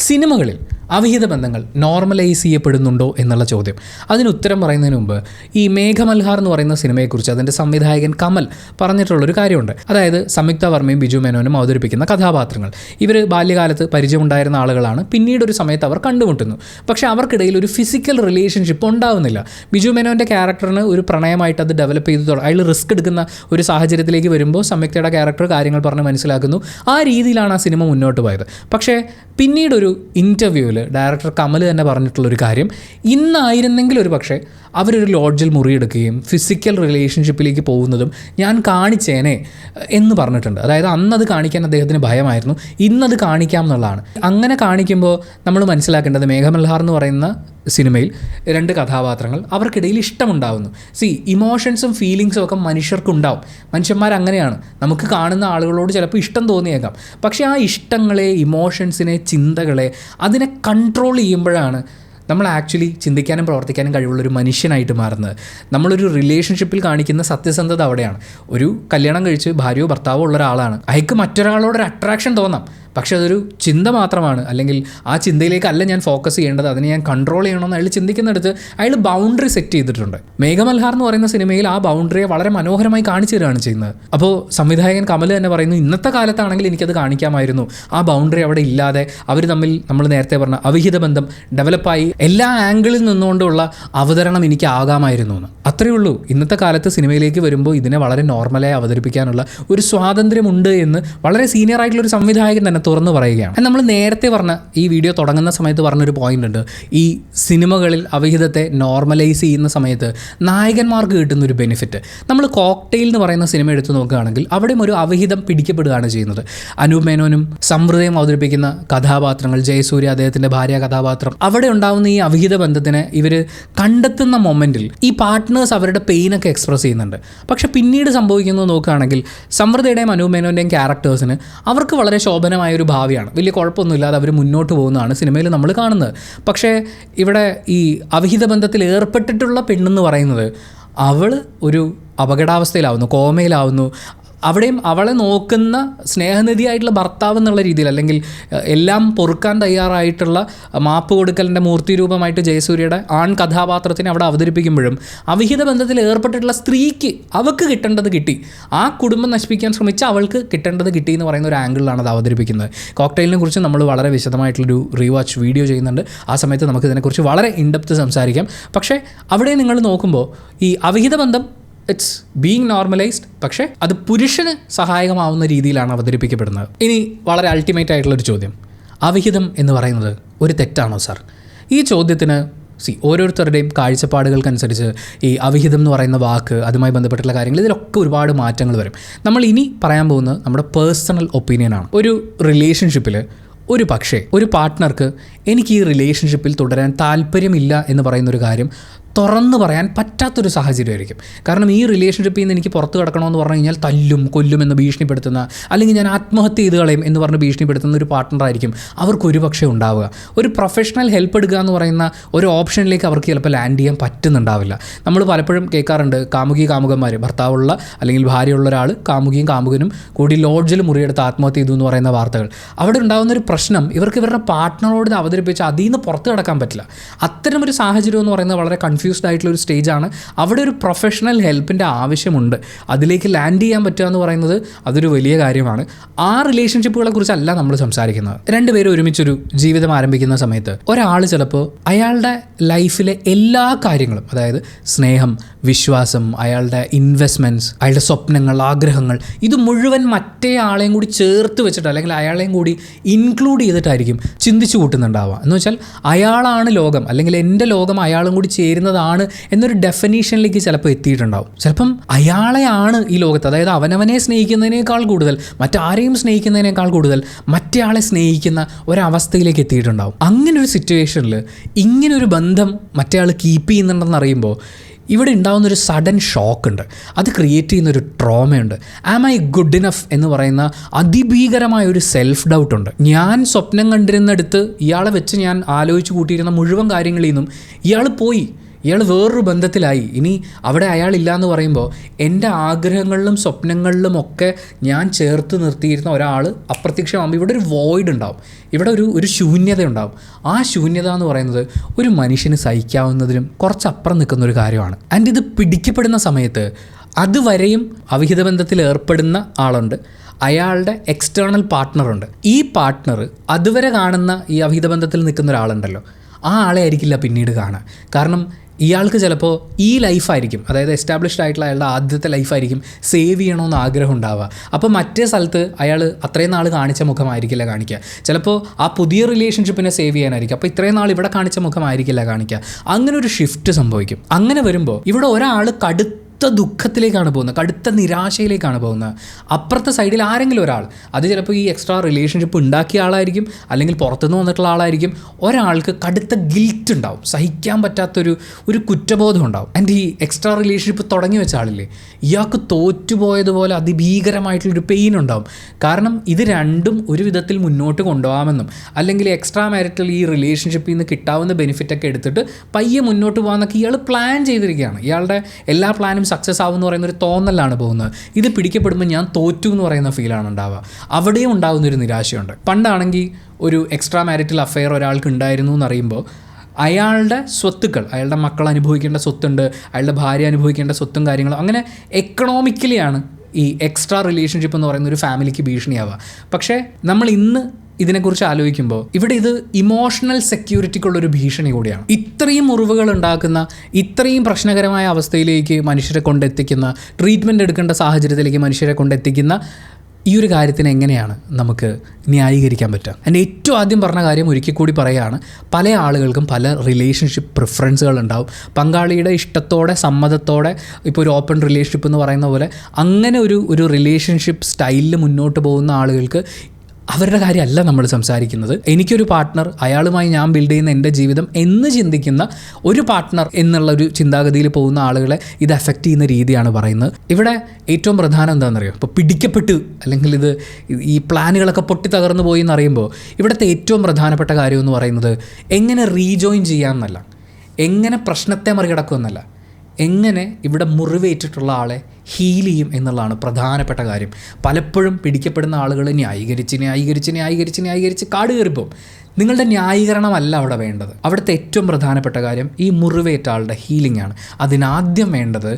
സിനിമകളിൽ അവിഹിത ബന്ധങ്ങൾ നോർമലൈസ് ചെയ്യപ്പെടുന്നുണ്ടോ എന്നുള്ള ചോദ്യം, അതിന് ഉത്തരം പറയുന്നതിന് മുമ്പ് ഈ മേഘമൽഹാർ എന്ന് പറയുന്ന സിനിമയെക്കുറിച്ച് അതിൻ്റെ സംവിധായകൻ കമൽ പറഞ്ഞിട്ടുള്ളൊരു കാര്യമുണ്ട്. അതായത് സംയുക്ത വർമ്മയും ബിജു മേനോനും അവതരിപ്പിക്കുന്ന കഥാപാത്രങ്ങൾ, ഇവർ ബാല്യകാലത്ത് പരിചയമുണ്ടായിരുന്ന ആളുകളാണ്. പിന്നീട് ഒരു സമയത്ത് അവർ കണ്ടുമുട്ടുന്നു, പക്ഷേ അവർക്കിടയിൽ ഒരു ഫിസിക്കൽ റിലേഷൻഷിപ്പ് ഉണ്ടാവുന്നില്ല. ബിജു മേനോൻ്റെ ക്യാരക്ടറിന് ഒരു പ്രണയമായിട്ട് അത് ഡെവലപ്പ് ചെയ്ത് അയാൾ റിസ്ക് എടുക്കുന്ന ഒരു സാഹചര്യത്തിലേക്ക് വരുമ്പോൾ സംയുക്തയുടെ ക്യാരക്ടർ കാര്യങ്ങൾ പറഞ്ഞ് മനസ്സിലാക്കുന്നു. ആ രീതിയിലാണ് ആ സിനിമ മുന്നോട്ട് പോയത്. പക്ഷേ പിന്നീടൊരു ഇൻ്റർവ്യൂവിൽ ഡയറക്ടർ കമൽ തന്നെ പറഞ്ഞിട്ടുള്ളൊരു കാര്യം, ഇന്നായിരുന്നെങ്കിൽ ഒരു പക്ഷേ അവരൊരു ലോഡ്ജിൽ മുറിയെടുക്കുകയും ഫിസിക്കൽ റിലേഷൻഷിപ്പിലേക്ക് പോകുന്നതും ഞാൻ കാണിച്ചേനെ എന്ന് പറഞ്ഞിട്ടുണ്ട്. അതായത് അന്നത് കാണിക്കാൻ അദ്ദേഹത്തിന് ഭയമായിരുന്നു, ഇന്നത് കാണിക്കാം എന്നുള്ളതാണ്. അങ്ങനെ കാണിക്കുമ്പോൾ നമ്മൾ മനസ്സിലാക്കേണ്ടത്, മേഘമൽഹാർ എന്ന് പറയുന്ന സിനിമയിൽ രണ്ട് കഥാപാത്രങ്ങൾ, അവർക്കിടയിൽ ഇഷ്ടമുണ്ടാവുന്നു. ഇമോഷൻസും ഫീലിങ്സും ഒക്കെ മനുഷ്യർക്കുണ്ടാവും. മനുഷ്യന്മാരങ്ങനെയാണ്. നമുക്ക് കാണുന്ന ആളുകളോട് ചിലപ്പോൾ ഇഷ്ടം തോന്നിയേക്കാം, പക്ഷേ ആ ഇഷ്ടങ്ങളെ, ഇമോഷൻസിനെ, ചിന്തകളെ അതിനെ കൺട്രോൾ ചെയ്യുമ്പോഴാണ് നമ്മൾ ആക്ച്വലി ചിന്തിക്കാനും പ്രവർത്തിക്കാനും കഴിവുള്ളൊരു മനുഷ്യനായിട്ട് മാറുന്നത്. നമ്മളൊരു റിലേഷൻഷിപ്പിൽ കാണിക്കുന്ന സത്യസന്ധത അവിടെയാണ്. ഒരു കല്യാണം കഴിച്ച് ഭാര്യയോ ഭർത്താവോ ഉള്ള ഒരാളാണ്, അയാൾക്ക് മറ്റൊരാളോടൊരു അട്രാക്ഷൻ തോന്നാം, പക്ഷെ അതൊരു ചിന്ത മാത്രമാണ്, അല്ലെങ്കിൽ ആ ചിന്തയിലേക്കല്ല ഞാൻ ഫോക്കസ് ചെയ്യേണ്ടത്, അതിനെ ഞാൻ കൺട്രോൾ ചെയ്യണമെന്ന് അയാൾ ചിന്തിക്കുന്നിടത്ത് അയാൾ ബൗണ്ടറി സെറ്റ് ചെയ്തിട്ടുണ്ട്. മേഘമൽഹാർ എന്ന് പറയുന്ന സിനിമയിൽ ആ ബൗണ്ടറിയെ വളരെ മനോഹരമായി കാണിച്ചു തരികയാണ് ചെയ്യുന്നത്. അപ്പോൾ സംവിധായകൻ കമൽ തന്നെ പറയുന്നു, ഇന്നത്തെ കാലത്താണെങ്കിൽ എനിക്കത് കാണിക്കാമായിരുന്നു, ആ ബൗണ്ടറി അവിടെ ഇല്ലാതെ അവർ തമ്മിൽ നമ്മൾ നേരത്തെ പറഞ്ഞ അവിഹിത ബന്ധം ഡെവലപ്പായി എല്ലാ ആംഗിളിൽ നിന്നുകൊണ്ടുള്ള അവതരണം എനിക്ക് ആകാമായിരുന്നു എന്ന്. അത്രയേ ഉള്ളൂ. ഇന്നത്തെ കാലത്ത് സിനിമയിലേക്ക് വരുമ്പോൾ ഇതിനെ വളരെ നോർമലായി അവതരിപ്പിക്കാനുള്ള ഒരു സ്വാതന്ത്ര്യമുണ്ട് എന്ന് വളരെ സീനിയർ ആയിട്ടുള്ള ഒരു സംവിധായകൻ തന്നെ തുറന്നു പറയുകയാണ്. നമ്മൾ നേരത്തെ പറഞ്ഞ ഈ വീഡിയോ തുടങ്ങുന്ന സമയത്ത് പറഞ്ഞൊരു പോയിന്റ് ഉണ്ട്, ഈ സിനിമകളിൽ അവിഹിതത്തെ നോർമലൈസ് ചെയ്യുന്ന സമയത്ത് നായകന്മാർക്ക് കിട്ടുന്നൊരു ബെനിഫിറ്റ്. നമ്മൾ കോക്ടെയിൽ എന്ന് പറയുന്ന സിനിമ എടുത്ത് നോക്കുകയാണെങ്കിൽ അവിടെയും ഒരു അവിഹിതം പിടിക്കപ്പെടുകയാണ് ചെയ്യുന്നത്. അനൂപ് മേനോനും സമൃദ്ധയും അവതരിപ്പിക്കുന്ന കഥാപാത്രങ്ങൾ, ജയസൂര്യ അദ്ദേഹത്തിൻ്റെ ഭാര്യ കഥാപാത്രം, അവിടെ ഉണ്ടാകുന്ന ഈ അവിഹിത ബന്ധത്തിനെ ഇവർ കണ്ടെത്തുന്ന മൊമെൻറ്റിൽ ഈ പാർട്ട്നേഴ്സ് അവരുടെ പെയിനൊക്കെ എക്സ്പ്രസ് ചെയ്യുന്നുണ്ട്. പക്ഷെ പിന്നീട് സംഭവിക്കുന്നത് നോക്കുകയാണെങ്കിൽ സമൃദ്ധയുടെയും അനൂപ് മേനോൻ്റെയും ക്യാരക്ടേഴ്സിന് അവർക്ക് വളരെ ശോഭനമായൊരു ഭാവിയാണ്, വലിയ കുഴപ്പമൊന്നുമില്ലാതെ അവർ മുന്നോട്ട് പോകുന്നതാണ് സിനിമയിൽ നമ്മൾ കാണുന്നത്. പക്ഷേ ഇവിടെ ഈ അവിഹിത ബന്ധത്തിൽ ഏർപ്പെട്ടിട്ടുള്ള പെണ്ണെന്ന് പറയുന്നത് അവൾ ഒരു അപകടാവസ്ഥയിലാവുന്നു, കോമയിലാവുന്നു. അവിടെയും അവളെ നോക്കുന്ന സ്നേഹനിധിയായിട്ടുള്ള ഭർത്താവ് എന്നുള്ള രീതിയിൽ, അല്ലെങ്കിൽ എല്ലാം പൊറുക്കാൻ തയ്യാറായിട്ടുള്ള മാപ്പ് കൊടുക്കലിൻ്റെ മൂർത്തി രൂപമായിട്ട് ജയസൂര്യയുടെ ആൺ കഥാപാത്രത്തിനെ അവിടെ അവതരിപ്പിക്കുമ്പോഴും അവിഹിത ബന്ധത്തിൽ ഏർപ്പെട്ടിട്ടുള്ള സ്ത്രീക്ക് അവൾക്ക് കിട്ടേണ്ടത് കിട്ടി, ആ കുടുംബം നശിപ്പിക്കാൻ ശ്രമിച്ച അവൾക്ക് കിട്ടേണ്ടത് കിട്ടി എന്ന് പറയുന്ന ഒരു ആംഗിളിലാണ് അത് അവതരിപ്പിക്കുന്നത്. കോക്ടെയിലിനെ കുറിച്ച് നമ്മൾ വളരെ വിശദമായിട്ടുള്ളൊരു റീവാച്ച് വീഡിയോ ചെയ്യുന്നുണ്ട്. ആ സമയത്ത് നമുക്ക് ഇതിനെക്കുറിച്ച് വളരെ ഇൻഡെപ്ത് സംസാരിക്കാം. പക്ഷേ അവിടെ നിങ്ങൾ നോക്കുമ്പോൾ ഈ അവിഹിത ബന്ധം ഇറ്റ്സ് ബീങ് നോർമലൈസ്ഡ്, പക്ഷേ അത് പുരുഷന് സഹായകമാവുന്ന രീതിയിലാണ് അവതരിപ്പിക്കപ്പെടുന്നത്. ഇനി വളരെ അൾട്ടിമേറ്റ് ആയിട്ടുള്ളൊരു ചോദ്യം, അവിഹിതം എന്ന് പറയുന്നത് ഒരു തെറ്റാണോ സാർ? ഈ ചോദ്യത്തിന് ഓരോരുത്തരുടെയും കാഴ്ചപ്പാടുകൾക്കനുസരിച്ച് ഈ അവിഹിതം എന്ന് പറയുന്ന വാക്ക്, അതുമായി ബന്ധപ്പെട്ടുള്ള കാര്യങ്ങൾ, ഇതിലൊക്കെ ഒരുപാട് മാറ്റങ്ങൾ വരും. നമ്മൾ ഇനി പറയാൻ പോകുന്നത് നമ്മുടെ പേഴ്സണൽ ഒപ്പീനിയനാണ്. ഒരു റിലേഷൻഷിപ്പിൽ ഒരു പക്ഷേ ഒരു പാർട്ട്ണർക്ക് എനിക്ക് ഈ റിലേഷൻഷിപ്പിൽ തുടരാൻ താല്പര്യമില്ല എന്ന് പറയുന്നൊരു കാര്യം തുറന്നു പറയാൻ പറ്റാത്തൊരു സാഹചര്യമായിരിക്കും. കാരണം ഈ റിലേഷൻഷിപ്പിൽ നിന്ന് എനിക്ക് പുറത്ത് കിടക്കണമെന്ന് പറഞ്ഞു കഴിഞ്ഞാൽ തല്ലും കൊല്ലും എന്ന് ഭീഷണിപ്പെടുത്തുന്ന, അല്ലെങ്കിൽ ഞാൻ ആത്മഹത്യ ചെയ്ത് കളയും എന്ന് പറഞ്ഞ് ഭീഷണിപ്പെടുത്തുന്ന ഒരു പാർട്ട്ണറായിരിക്കും അവർക്കൊരു പക്ഷേ ഉണ്ടാവുക. ഒരു പ്രൊഫഷണൽ ഹെൽപ്പ് എടുക്കുക എന്ന് പറയുന്ന ഒരു ഓപ്ഷനിലേക്ക് അവർക്ക് ചിലപ്പോൾ ലാൻഡ് ചെയ്യാൻ പറ്റുന്നുണ്ടാവില്ല. നമ്മൾ പലപ്പോഴും കേൾക്കാറുണ്ട്, കാമുകന്മാർ, ഭർത്താവുള്ള അല്ലെങ്കിൽ ഭാര്യയുള്ള ഒരാൾ കാമുകിയും കാമുകനും കൂടി ലോഡ്ജിൽ മുറിയെടുത്ത് ആത്മഹത്യ ചെയ്തു എന്ന് പറയുന്ന വാർത്തകൾ. അവിടെ ഉണ്ടാകുന്നൊരു പ്രശ്നം, ഇവർക്ക് ഇവരുടെ പാർട്ട്ണറോട് അവതരിപ്പിച്ച് അതിൽ നിന്ന് പുറത്ത് കിടക്കാൻ പറ്റില്ല. അത്തരമൊരു സാഹചര്യം എന്ന് പറയുന്നത് വളരെ കൺഫ്യൂസ്ഡ് ആയിട്ടുള്ളൊരു സ്റ്റേജാണ്. അവിടെ ഒരു പ്രൊഫഷണൽ ഹെൽപ്പിൻ്റെ ആവശ്യമുണ്ട്. അതിലേക്ക് ലാൻഡ് ചെയ്യാൻ പറ്റുക എന്ന് പറയുന്നത് അതൊരു വലിയ കാര്യമാണ്. ആ റിലേഷൻഷിപ്പുകളെ കുറിച്ചല്ല നമ്മൾ സംസാരിക്കുന്നത്. രണ്ടുപേരും ഒരുമിച്ചൊരു ജീവിതം ആരംഭിക്കുന്ന സമയത്ത് ഒരാൾ ചിലപ്പോൾ അയാളുടെ ലൈഫിലെ എല്ലാ കാര്യങ്ങളും, അതായത് സ്നേഹം, വിശ്വാസം, അയാളുടെ ഇൻവെസ്റ്റ്മെൻറ്റ്സ്, അയാളുടെ സ്വപ്നങ്ങൾ, ആഗ്രഹങ്ങൾ, ഇത് മുഴുവൻ മറ്റേ ആളെയും കൂടി ചേർത്ത് വെച്ചിട്ട്, അല്ലെങ്കിൽ അയാളെയും കൂടി ഇൻക്ലൂഡ് ചെയ്തിട്ടായിരിക്കും ചിന്തിച്ചു കൂട്ടുന്നുണ്ടാവുക. എന്ന് വെച്ചാൽ അയാളാണ് ലോകം, അല്ലെങ്കിൽ എൻ്റെ ലോകം അയാളും കൂടി ചേരുന്നതാണ് എന്നൊരു ഡെഫിനീഷനിലേക്ക് ചിലപ്പോൾ എത്തിയിട്ടുണ്ടാവും. ചിലപ്പം അയാളെയാണ് ഈ ലോകത്ത്, അതായത് അവനവനെ സ്നേഹിക്കുന്നതിനേക്കാൾ കൂടുതൽ, മറ്റാരെയും സ്നേഹിക്കുന്നതിനേക്കാൾ കൂടുതൽ മറ്റേ ആളെ സ്നേഹിക്കുന്ന ഒരവസ്ഥയിലേക്ക് എത്തിയിട്ടുണ്ടാവും. അങ്ങനൊരു സിറ്റുവേഷനിൽ ഇങ്ങനൊരു ബന്ധം മറ്റേ ആൾ കീപ്പ് ചെയ്യുന്നുണ്ടെന്ന് അറിയുമ്പോൾ ഇവിടെ ഉണ്ടാകുന്നൊരു സഡൻ ഷോക്കുണ്ട്. അത് ക്രിയേറ്റ് ചെയ്യുന്നൊരു ട്രോമയുണ്ട്. ആം ഐ ഗുഡ് ഇനഫ് എന്ന് പറയുന്ന അതിഭീകരമായ ഒരു സെൽഫ് ഡൗട്ടുണ്ട്. ഞാൻ സ്വപ്നം കണ്ടിരുന്നിടത്ത് ഇയാളെ വെച്ച് ഞാൻ ആലോചിച്ച് കൂട്ടിയിരുന്ന മുഴുവൻ കാര്യങ്ങളിൽ നിന്നും ഇയാൾ പോയി, ഇയാൾ വേറൊരു ബന്ധത്തിലായി. ഇനി അവിടെ അയാളില്ല എന്ന് പറയുമ്പോൾ എൻ്റെ ആഗ്രഹങ്ങളിലും സ്വപ്നങ്ങളിലും ഒക്കെ ഞാൻ ചേർത്ത് നിർത്തിയിരുന്ന ഒരാൾ അപ്രത്യക്ഷമാകുമ്പോൾ ഇവിടെ ഒരു വോയിഡ് ഉണ്ടാവും, ഇവിടെ ഒരു ശൂന്യത ഉണ്ടാവും. ആ ശൂന്യത എന്ന് പറയുന്നത് ഒരു മനുഷ്യന് സഹിക്കാവുന്നതിനും കുറച്ചപ്പുറം നിൽക്കുന്നൊരു കാര്യമാണ്. ആൻഡ് ഇത് പിടിക്കപ്പെടുന്ന സമയത്ത് അതുവരെയും അവിഹിത ബന്ധത്തിൽ ഏർപ്പെടുന്ന ആളുണ്ട്, അയാളുടെ എക്സ്റ്റേണൽ പാർട്ട്ണറുണ്ട്. ഈ പാർട്ട്ണർ അതുവരെ കാണുന്ന ഈ അവിഹിത ബന്ധത്തിൽ നിൽക്കുന്ന ഒരാളുണ്ടല്ലോ, ആ ആളെ ആയിരിക്കില്ല പിന്നീട് കാണുക. കാരണം ഇയാൾക്ക് ചിലപ്പോൾ ഈ ലൈഫായിരിക്കും, അതായത് എസ്റ്റാബ്ലിഷ്ഡ് ആയിട്ടുള്ള അയാളുടെ ആദ്യത്തെ ലൈഫായിരിക്കും സേവ് ചെയ്യണമെന്ന് ആഗ്രഹം ഉണ്ടാവുക. അപ്പോൾ മറ്റേ സ്ഥലത്ത് അയാൾ അത്രയും നാൾ കാണിച്ച മുഖമായിരിക്കില്ല കാണിക്കുക. ചിലപ്പോൾ ആ പുതിയ റിലേഷൻഷിപ്പിനെ സേവ് ചെയ്യാനായിരിക്കും, അപ്പോൾ ഇത്രയും നാൾ ഇവിടെ കാണിച്ച മുഖമായിരിക്കില്ല കാണിക്കുക. അങ്ങനെ ഒരു ഷിഫ്റ്റ് സംഭവിക്കും. അങ്ങനെ വരുമ്പോൾ ഇവിടെ ഒരാൾ കടുത്ത ദുഃഖത്തിലേക്കാണ് പോകുന്നത്, കടുത്ത നിരാശയിലേക്കാണ് പോകുന്നത്. അപ്പുറത്തെ സൈഡിൽ ആരെങ്കിലും ഒരാൾ, അത് ചിലപ്പോൾ ഈ എക്സ്ട്രാ റിലേഷൻഷിപ്പ് ഉണ്ടാക്കിയ ആളായിരിക്കും, അല്ലെങ്കിൽ പുറത്തുനിന്ന് വന്നിട്ടുള്ള ആളായിരിക്കും. ഒരാൾക്ക് കടുത്ത ഗിൽറ്റ് ഉണ്ടാവും, സഹിക്കാൻ പറ്റാത്തൊരു കുറ്റബോധം ഉണ്ടാവും. ആൻഡ് ഈ എക്സ്ട്രാ റിലേഷൻഷിപ്പ് തുടങ്ങി വെച്ച ആളില്ലേ, ഇയാൾക്ക് തോറ്റുപോയതുപോലെ അതിഭീകരമായിട്ടുള്ളൊരു പെയിൻ ഉണ്ടാവും. കാരണം ഇത് രണ്ടും ഒരു വിധത്തിൽ മുന്നോട്ട് കൊണ്ടുപോകാമെന്നും, അല്ലെങ്കിൽ എക്സ്ട്രാ മാരിറ്റൽ ഈ റിലേഷൻഷിപ്പിൽ നിന്ന് കിട്ടാവുന്ന ബെനിഫിറ്റൊക്കെ എടുത്തിട്ട് പയ്യെ മുന്നോട്ട് പോകാമെന്നൊക്കെ ഇയാൾ പ്ലാൻ ചെയ്തിരിക്കുകയാണ്. ഇയാളുടെ എല്ലാ പ്ലാനും സക്സസ് ആവും എന്ന് പറയുന്ന ഒരു തോന്നലാണ് പോകുന്നത്. ഇത് പിടിക്കപ്പെടുമ്പോൾ ഞാൻ തോറ്റു എന്ന് പറയുന്ന ഫീലാണ് ഉണ്ടാവുക. അവിടെയും ഉണ്ടാകുന്നൊരു നിരാശയുണ്ട്. പണ്ടാണെങ്കിൽ ഒരു എക്സ്ട്രാ മാരിറ്റൽ അഫെയർ ഒരാൾക്ക് ഉണ്ടായിരുന്നു എന്നറിയുമ്പോൾ അയാളുടെ സ്വത്തുക്കൾ, അയാളുടെ മക്കൾ അനുഭവിക്കേണ്ട സ്വത്തുണ്ട്, അയാളുടെ ഭാര്യ അനുഭവിക്കേണ്ട സ്വത്തും കാര്യങ്ങളും, അങ്ങനെ എക്കണോമിക്കലിയാണ് ഈ എക്സ്ട്രാ റിലേഷൻഷിപ്പ് എന്ന് പറയുന്ന ഒരു ഫാമിലിക്ക് ഭീഷണിയാവുക. പക്ഷേ നമ്മൾ ഇന്ന് ഇതിനെക്കുറിച്ച് ആലോചിക്കുമ്പോൾ ഇവിടെ ഇത് ഇമോഷണൽ സെക്യൂരിറ്റിക്കുള്ളൊരു ഭീഷണി കൂടിയാണ്. ഇത്രയും മുറിവുകൾ ഉണ്ടാക്കുന്ന, ഇത്രയും പ്രശ്നകരമായ അവസ്ഥയിലേക്ക് മനുഷ്യരെ കൊണ്ടെത്തിക്കുന്ന, ട്രീറ്റ്മെൻറ്റ് എടുക്കേണ്ട സാഹചര്യത്തിലേക്ക് മനുഷ്യരെ കൊണ്ടെത്തിക്കുന്ന ഈ ഒരു കാര്യത്തിന് എങ്ങനെയാണ് നമുക്ക് ന്യായീകരിക്കാൻ പറ്റുക? എൻ്റെ ഏറ്റവും ആദ്യം പറഞ്ഞ കാര്യം ഒരിക്കൽ കൂടി പറയുകയാണ്, പല ആളുകൾക്കും പല റിലേഷൻഷിപ്പ് പ്രിഫറൻസുകൾ ഉണ്ടാവും. പങ്കാളിയുടെ ഇഷ്ടത്തോടെ സമ്മതത്തോടെ ഇപ്പോൾ ഒരു ഓപ്പൺ റിലേഷൻഷിപ്പ് എന്ന് പറയുന്ന പോലെ അങ്ങനെ ഒരു റിലേഷൻഷിപ്പ് സ്റ്റൈലിൽ മുന്നോട്ട് പോകുന്ന ആളുകൾക്ക് അവരുടെ കാര്യമല്ല നമ്മൾ സംസാരിക്കുന്നത്. എനിക്കൊരു പാർട്ട്ണർ, അയാളുമായി ഞാൻ ബിൽഡ് ചെയ്യുന്ന എൻ്റെ ജീവിതം എന്ന് ചിന്തിക്കുന്ന ഒരു പാർട്ട്ണർ എന്നുള്ളൊരു ചിന്താഗതിയിൽ പോകുന്ന ആളുകളെ ഇത് എഫക്റ്റ് ചെയ്യുന്ന രീതിയാണ് പറയുന്നത്. ഇവിടെ ഏറ്റവും പ്രധാനം എന്താണെന്നറിയോ? ഇപ്പോൾ പിടിക്കപ്പെട്ടു അല്ലെങ്കിൽ ഈ പ്ലാനുകളൊക്കെ പൊട്ടി തകർന്നു പോയി എന്നറിയുമ്പോൾ ഇവിടുത്തെ ഏറ്റവും പ്രധാനപ്പെട്ട കാര്യം എന്ന് പറയുന്നത് എങ്ങനെ റീജോയിൻ ചെയ്യാമെന്നല്ല, എങ്ങനെ പ്രശ്നത്തെ മറികടക്കുമെന്നല്ല, എങ്ങനെ ഇവിടെ മുറിവേറ്റിട്ടുള്ള ആളെ ഹീൽ ചെയ്യും എന്നുള്ളതാണ് പ്രധാനപ്പെട്ട കാര്യം. പലപ്പോഴും പിടിക്കപ്പെടുന്ന ആളുകൾ ന്യായീകരിച്ച് കാട് കയറിപ്പോവും. നിങ്ങളുടെ ന്യായീകരണമല്ല അവിടെ വേണ്ടത്. അവിടുത്തെ ഏറ്റവും പ്രധാനപ്പെട്ട കാര്യം ഈ മുറിവേറ്റ ആളുടെ ഹീലിംഗ് ആണ്. അതിനാദ്യം വേണ്ടത്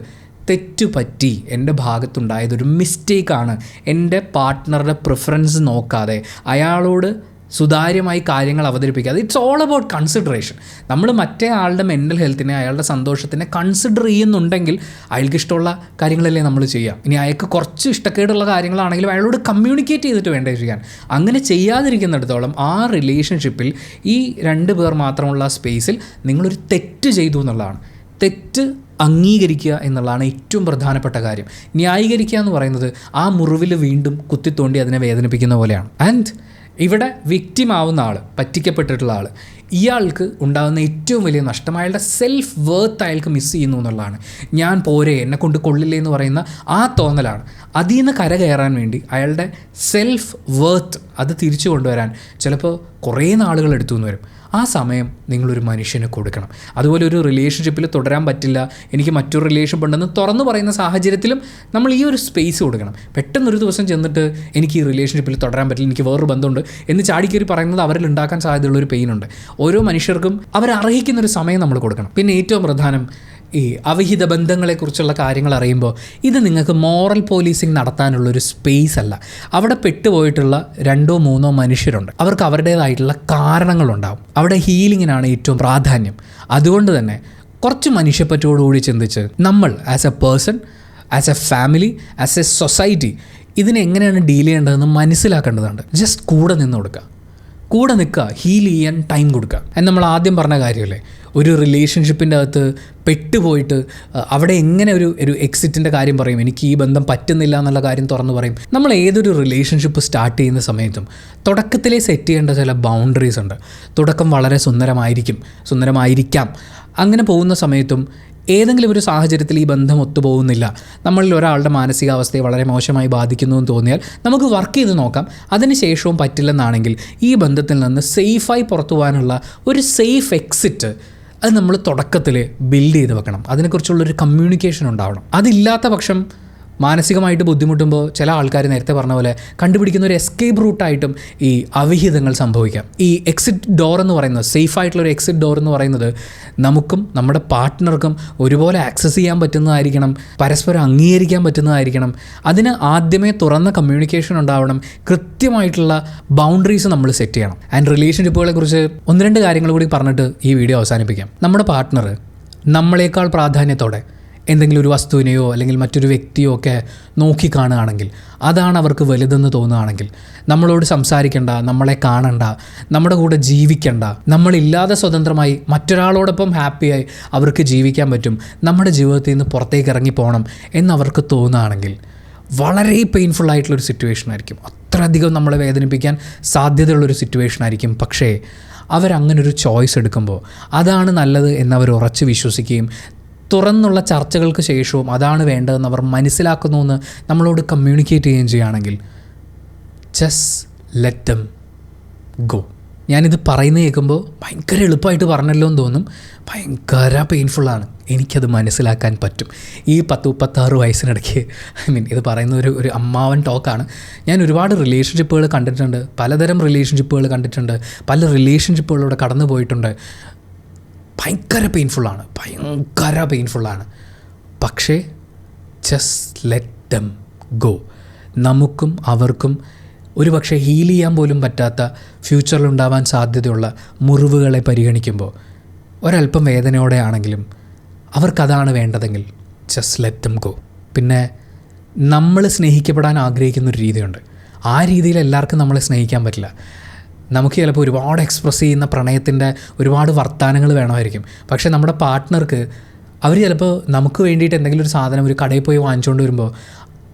തെറ്റുപറ്റി, എൻ്റെ ഭാഗത്തുണ്ടായതൊരു മിസ്റ്റേക്കാണ്, എൻ്റെ പാർട്ട്ണറുടെ പ്രിഫറൻസ് നോക്കാതെ അയാളോട് സുതാര്യമായി കാര്യങ്ങൾ അവതരിപ്പിക്കാതെ. It's all about consideration. നമ്മൾ മറ്റേ ആളുടെ മെൻ്റൽ ഹെൽത്തിനെ, അയാളുടെ സന്തോഷത്തിനെ കൺസിഡർ ചെയ്യുന്നുണ്ടെങ്കിൽ അയാൾക്ക് ഇഷ്ടമുള്ള കാര്യങ്ങളല്ലേ നമ്മൾ ചെയ്യാം. ഇനി അയാൾക്ക് കുറച്ച് ഇഷ്ടക്കേടുള്ള കാര്യങ്ങളാണെങ്കിലും അയാളോട് കമ്മ്യൂണിക്കേറ്റ് ചെയ്തിട്ട് വേണ്ടേ ചെയ്യാൻ. അങ്ങനെ ചെയ്യാതിരിക്കുന്നിടത്തോളം ആ റിലേഷൻഷിപ്പിൽ ഈ 2 പേർ മാത്രമുള്ള സ്പേസിൽ നിങ്ങളൊരു തെറ്റ് ചെയ്തു എന്നുള്ളതാണ്. തെറ്റ് അംഗീകരിക്കുക എന്നുള്ളതാണ് ഏറ്റവും പ്രധാനപ്പെട്ട കാര്യം. ന്യായീകരിക്കുക എന്ന് പറയുന്നത് ആ മുറിവിൽ വീണ്ടും കുത്തിത്തോണ്ടി അതിനെ വേദനിപ്പിക്കുന്ന പോലെയാണ്. ആൻഡ് ഇവിടെ വിക്റ്റിം ആവുന്ന ആൾ, പറ്റിക്കപ്പെട്ടിട്ടുള്ള ആൾ, ഇയാൾക്ക് ഉണ്ടാകുന്ന ഏറ്റവും വലിയ നഷ്ടം അയാളുടെ സെൽഫ് വേർത്ത് അയാൾക്ക് മിസ് ചെയ്യുന്നു എന്നുള്ളതാണ്. ഞാൻ പോരെ, എന്നെ കൊണ്ട് കൊള്ളില്ലേ എന്ന് പറയുന്ന ആ തോന്നലാണ്. അതിൽ നിന്ന് കരകയറാൻ വേണ്ടി അയാളുടെ സെൽഫ് വേർത്ത് അത് തിരിച്ചു കൊണ്ടുവരാൻ ചിലപ്പോൾ കുറേ നാളുകൾ എടുത്തു എന്ന് വരും. ആ സമയം നിങ്ങളൊരു മനുഷ്യന് കൊടുക്കണം. അതുപോലെ ഒരു റിലേഷൻഷിപ്പിൽ തുടരാൻ പറ്റില്ല, എനിക്ക് മറ്റൊരു റിലേഷൻഷിപ്പ് ഉണ്ടെന്ന് തുറന്നു പറയുന്ന സാഹചര്യത്തിലും നമ്മൾ ഈ ഒരു സ്പേസ് കൊടുക്കണം. പെട്ടെന്നൊരു ദിവസം ചെന്നിട്ട് എനിക്ക് ഈ റിലേഷൻഷിപ്പിൽ തുടരാൻ പറ്റില്ല, എനിക്ക് വേറൊരു ബന്ധമുണ്ട് എന്ന് ചാടിക്കയറി പറയുന്നത് അവരിൽ ഉണ്ടാക്കാൻ സാധ്യതയുള്ളൊരു പെയിനുണ്ട്. ഓരോ മനുഷ്യർക്കും അവരർഹിക്കുന്നൊരു സമയം നമ്മൾ കൊടുക്കണം. പിന്നെ ഏറ്റവും പ്രധാനം, ഈ അവിഹിത ബന്ധങ്ങളെക്കുറിച്ചുള്ള കാര്യങ്ങൾ അറിയുമ്പോൾ ഇത് നിങ്ങൾക്ക് മോറൽ പോലീസിങ് നടത്താനുള്ളൊരു സ്പേസ് അല്ല. അവിടെ പെട്ടുപോയിട്ടുള്ള 2-3 മനുഷ്യരുണ്ട്, അവർക്ക് അവരുടേതായിട്ടുള്ള കാരണങ്ങളുണ്ടാവും. അവിടെ ഹീലിങ്ങിനാണ് ഏറ്റവും പ്രാധാന്യം. അതുകൊണ്ട് തന്നെ കുറച്ച് മനുഷ്യപ്പറ്റോടുകൂടി ചിന്തിച്ച് നമ്മൾ as a person, as a family, as a society ഇതിനെങ്ങനെയാണ് ഡീൽ ചെയ്യേണ്ടതെന്ന് മനസ്സിലാക്കേണ്ടതുണ്ട്. ജസ്റ്റ് കൂടെ നിന്ന് കൊടുക്കുക, കൂടെ നിൽക്കുക, ഹീൽ ചെയ്യാൻ ടൈം കൊടുക്കുക. എന്ന് നമ്മൾ ആദ്യം പറഞ്ഞ കാര്യമല്ലേ, ഒരു റിലേഷൻഷിപ്പിൻ്റെ അകത്ത് പെട്ടുപോയിട്ട് അവിടെ എങ്ങനെ ഒരു എക്സിറ്റിൻ്റെ കാര്യം പറയും, എനിക്ക് ഈ ബന്ധം പറ്റുന്നില്ല എന്നുള്ള കാര്യം തുറന്നു പറയും. നമ്മൾ ഏതൊരു റിലേഷൻഷിപ്പ് സ്റ്റാർട്ട് ചെയ്യുന്ന സമയത്തും തുടക്കത്തിലേ സെറ്റ് ചെയ്യേണ്ട ചില ബൗണ്ടറീസ് ഉണ്ട്. തുടക്കം വളരെ സുന്ദരമായിരിക്കാം. അങ്ങനെ പോകുന്ന സമയത്തും ഏതെങ്കിലും ഒരു സാഹചര്യത്തിൽ ഈ ബന്ധം ഒത്തുപോകുന്നില്ല, നമ്മളിൽ ഒരാളുടെ മാനസികാവസ്ഥയെ വളരെ മോശമായി ബാധിക്കുന്നു എന്ന് തോന്നിയാൽ നമുക്ക് വർക്ക് ചെയ്ത് നോക്കാം. അതിനുശേഷവും പറ്റില്ലെന്നാണെങ്കിൽ ഈ ബന്ധത്തിൽ നിന്ന് സേഫായി പുറത്തു പോകാനുള്ള ഒരു സേഫ് എക്സിറ്റ് അത് നമ്മൾ തുടക്കത്തിൽ ബിൽഡ് ചെയ്ത് വെക്കണം. അതിനെക്കുറിച്ചുള്ളൊരു കമ്മ്യൂണിക്കേഷൻ ഉണ്ടാവണം. അതില്ലാത്ത പക്ഷം മാനസികമായിട്ട് ബുദ്ധിമുട്ടുമ്പോൾ ചില ആൾക്കാർ നേരത്തെ പറഞ്ഞ പോലെ കണ്ടുപിടിക്കുന്ന ഒരു എസ്കേപ്പ് റൂട്ടായിട്ടും ഈ അവിഹിതങ്ങൾ സംഭവിക്കാം. ഈ എക്സിറ്റ് ഡോർ എന്ന് പറയുന്നത്, സേഫായിട്ടുള്ളൊരു എക്സിറ്റ് ഡോർ എന്ന് പറയുന്നത് നമുക്കും നമ്മുടെ പാർട്ട്ണർക്കും ഒരുപോലെ ആക്സസ് ചെയ്യാൻ പറ്റുന്നതായിരിക്കണം, പരസ്പരം അംഗീകരിക്കാൻ പറ്റുന്നതായിരിക്കണം. അതിന് ആദ്യമേ തുറന്ന കമ്മ്യൂണിക്കേഷൻ ഉണ്ടാവണം, കൃത്യമായിട്ടുള്ള ബൗണ്ടറീസ് നമ്മൾ സെറ്റ് ചെയ്യണം. ആൻഡ് റിലേഷൻഷിപ്പുകളെ കുറിച്ച് 1-2 കാര്യങ്ങൾ കൂടി പറഞ്ഞിട്ട് ഈ വീഡിയോ അവസാനിപ്പിക്കാം. നമ്മുടെ പാർട്ട്ണർ നമ്മളെക്കാൾ പ്രാധാന്യത്തോടെ എന്തെങ്കിലും ഒരു വസ്തുവിനെയോ അല്ലെങ്കിൽ മറ്റൊരു വ്യക്തിയോ ഒക്കെ നോക്കിക്കാണുകയാണെങ്കിൽ, അതാണ് അവർക്ക് വലുതെന്ന് തോന്നുകയാണെങ്കിൽ, നമ്മളോട് സംസാരിക്കേണ്ട, നമ്മളെ കാണണ്ട, നമ്മുടെ കൂടെ ജീവിക്കേണ്ട, നമ്മളില്ലാതെ സ്വതന്ത്രമായി മറ്റൊരാളോടൊപ്പം ഹാപ്പിയായി അവർക്ക് ജീവിക്കാൻ പറ്റും, നമ്മുടെ ജീവിതത്തിൽ നിന്ന് പുറത്തേക്ക് ഇറങ്ങിപ്പോകണം എന്നവർക്ക് തോന്നുകയാണെങ്കിൽ വളരെ പെയിൻഫുൾ ആയിട്ടുള്ളൊരു സിറ്റുവേഷൻ ആയിരിക്കും. അത്രയധികം നമ്മളെ വേദനിപ്പിക്കാൻ സാധ്യതയുള്ളൊരു സിറ്റുവേഷൻ ആയിരിക്കും. പക്ഷേ അവരങ്ങനൊരു ചോയ്സ് എടുക്കുമ്പോൾ അതാണ് നല്ലത് എന്നവർ ഉറച്ച് വിശ്വസിക്കുകയും തുറന്നുള്ള ചർച്ചകൾക്ക് ശേഷവും അതാണ് വേണ്ടതെന്ന് അവർ മനസ്സിലാക്കുന്നുവെന്ന് നമ്മളോട് കമ്മ്യൂണിക്കേറ്റ് ചെയ്യുകയും ചെയ്യുകയാണെങ്കിൽ ജസ്റ്റ് ലെറ്റ് ദം ഗോ. ഞാനിത് പറയുന്നത് കേൾക്കുമ്പോൾ ഭയങ്കര എളുപ്പമായിട്ട് പറഞ്ഞല്ലോ എന്ന് തോന്നും. ഭയങ്കര പെയിൻഫുള്ളാണ്. എനിക്കത് മനസ്സിലാക്കാൻ പറ്റും. ഈ 10-36 വയസ്സിനിടയ്ക്ക് ഇത് പറയുന്ന ഒരു അമ്മാവൻ ടോക്കാണ്. ഞാൻ ഒരുപാട് റിലേഷൻഷിപ്പുകൾ കണ്ടിട്ടുണ്ട്, പലതരം റിലേഷൻഷിപ്പുകൾ കണ്ടിട്ടുണ്ട്, പല റിലേഷൻഷിപ്പുകളിലൂടെ കടന്നു പോയിട്ടുണ്ട്. ഭയങ്കര പെയിൻഫുള്ളാണ്. പക്ഷേ ജസ്റ്റ് ലെറ്റ് ദം ഗോ. നമുക്കും അവർക്കും ഒരു പക്ഷേ ഹീൽ ചെയ്യാൻ പോലും പറ്റാത്ത ഫ്യൂച്ചറിലുണ്ടാവാൻ സാധ്യതയുള്ള മുറിവുകളെ പരിഗണിക്കുമ്പോൾ ഒരല്പം വേദനയോടെ ആണെങ്കിലും അവർക്കതാണ് വേണ്ടതെങ്കിൽ ജസ്റ്റ് ലെറ്റ് ദം ഗോ. പിന്നെ നമ്മൾ സ്നേഹിക്കപ്പെടാൻ ആഗ്രഹിക്കുന്നൊരു രീതിയുണ്ട്. ആ രീതിയിൽ എല്ലാവർക്കും നമ്മളെ സ്നേഹിക്കാൻ പറ്റില്ല. നമുക്ക് ചിലപ്പോൾ ഒരുപാട് എക്സ്പ്രസ് ചെയ്യുന്ന പ്രണയത്തിൻ്റെ ഒരുപാട് വർത്താനങ്ങൾ വേണമായിരിക്കും. പക്ഷേ നമ്മുടെ പാർട്ട്ണർക്ക് അവർ ചിലപ്പോൾ നമുക്ക് വേണ്ടിയിട്ട് എന്തെങ്കിലും ഒരു സാധനം ഒരു കടയിൽ പോയി വാങ്ങിച്ചുകൊണ്ട് വരുമ്പോൾ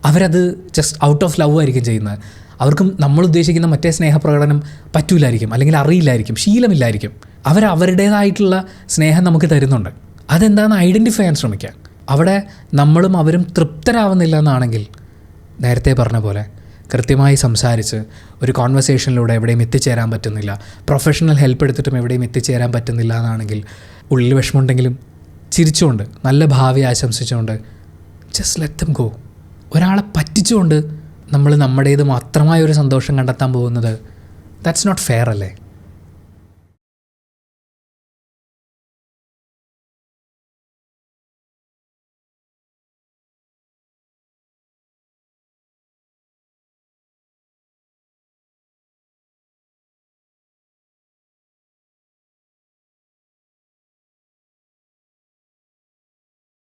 അവരത് ജസ്റ്റ് ഔട്ട് ഓഫ് ലവ് ആയിരിക്കും ചെയ്യുന്നത്. അവർക്കും നമ്മൾ ഉദ്ദേശിക്കുന്ന മറ്റേ സ്നേഹപ്രകടനം പറ്റൂലായിരിക്കും, അല്ലെങ്കിൽ അറിയില്ലായിരിക്കും, ശീലമില്ലായിരിക്കും. അവരുടേതായിട്ടുള്ള സ്നേഹം നമുക്ക് തരുന്നുണ്ട്. അതെന്താണെന്ന് ഐഡൻറ്റിഫൈ ചെയ്യാൻ ശ്രമിക്കുക. അവിടെ നമ്മളും അവരും തൃപ്തരാവുന്നില്ല എന്നാണെങ്കിൽ നേരത്തെ പറഞ്ഞ പോലെ കൃത്യമായി സംസാരിച്ച് ഒരു കോൺവെർസേഷനിലൂടെ എവിടെയും എത്തിച്ചേരാൻ പറ്റുന്നില്ല, പ്രൊഫഷണൽ ഹെൽപ്പ് എടുത്തിട്ടും എവിടെയും എത്തിച്ചേരാൻ പറ്റുന്നില്ല എന്നാണെങ്കിൽ ഉള്ളിൽ വിഷമമുണ്ടെങ്കിലും ചിരിച്ചുകൊണ്ട് നല്ല ഭാവി ആശംസിച്ചുകൊണ്ട് ജസ്റ്റ് ലെറ്റ് ദം ഗോ. ഒരാളെ പറ്റിച്ചുകൊണ്ട് നമ്മൾ നമ്മുടേത് മാത്രമായ ഒരു സന്തോഷം കണ്ടെത്താൻ പോകുന്നത് ദാറ്റ്സ് നോട്ട് ഫെയർ അല്ലേ?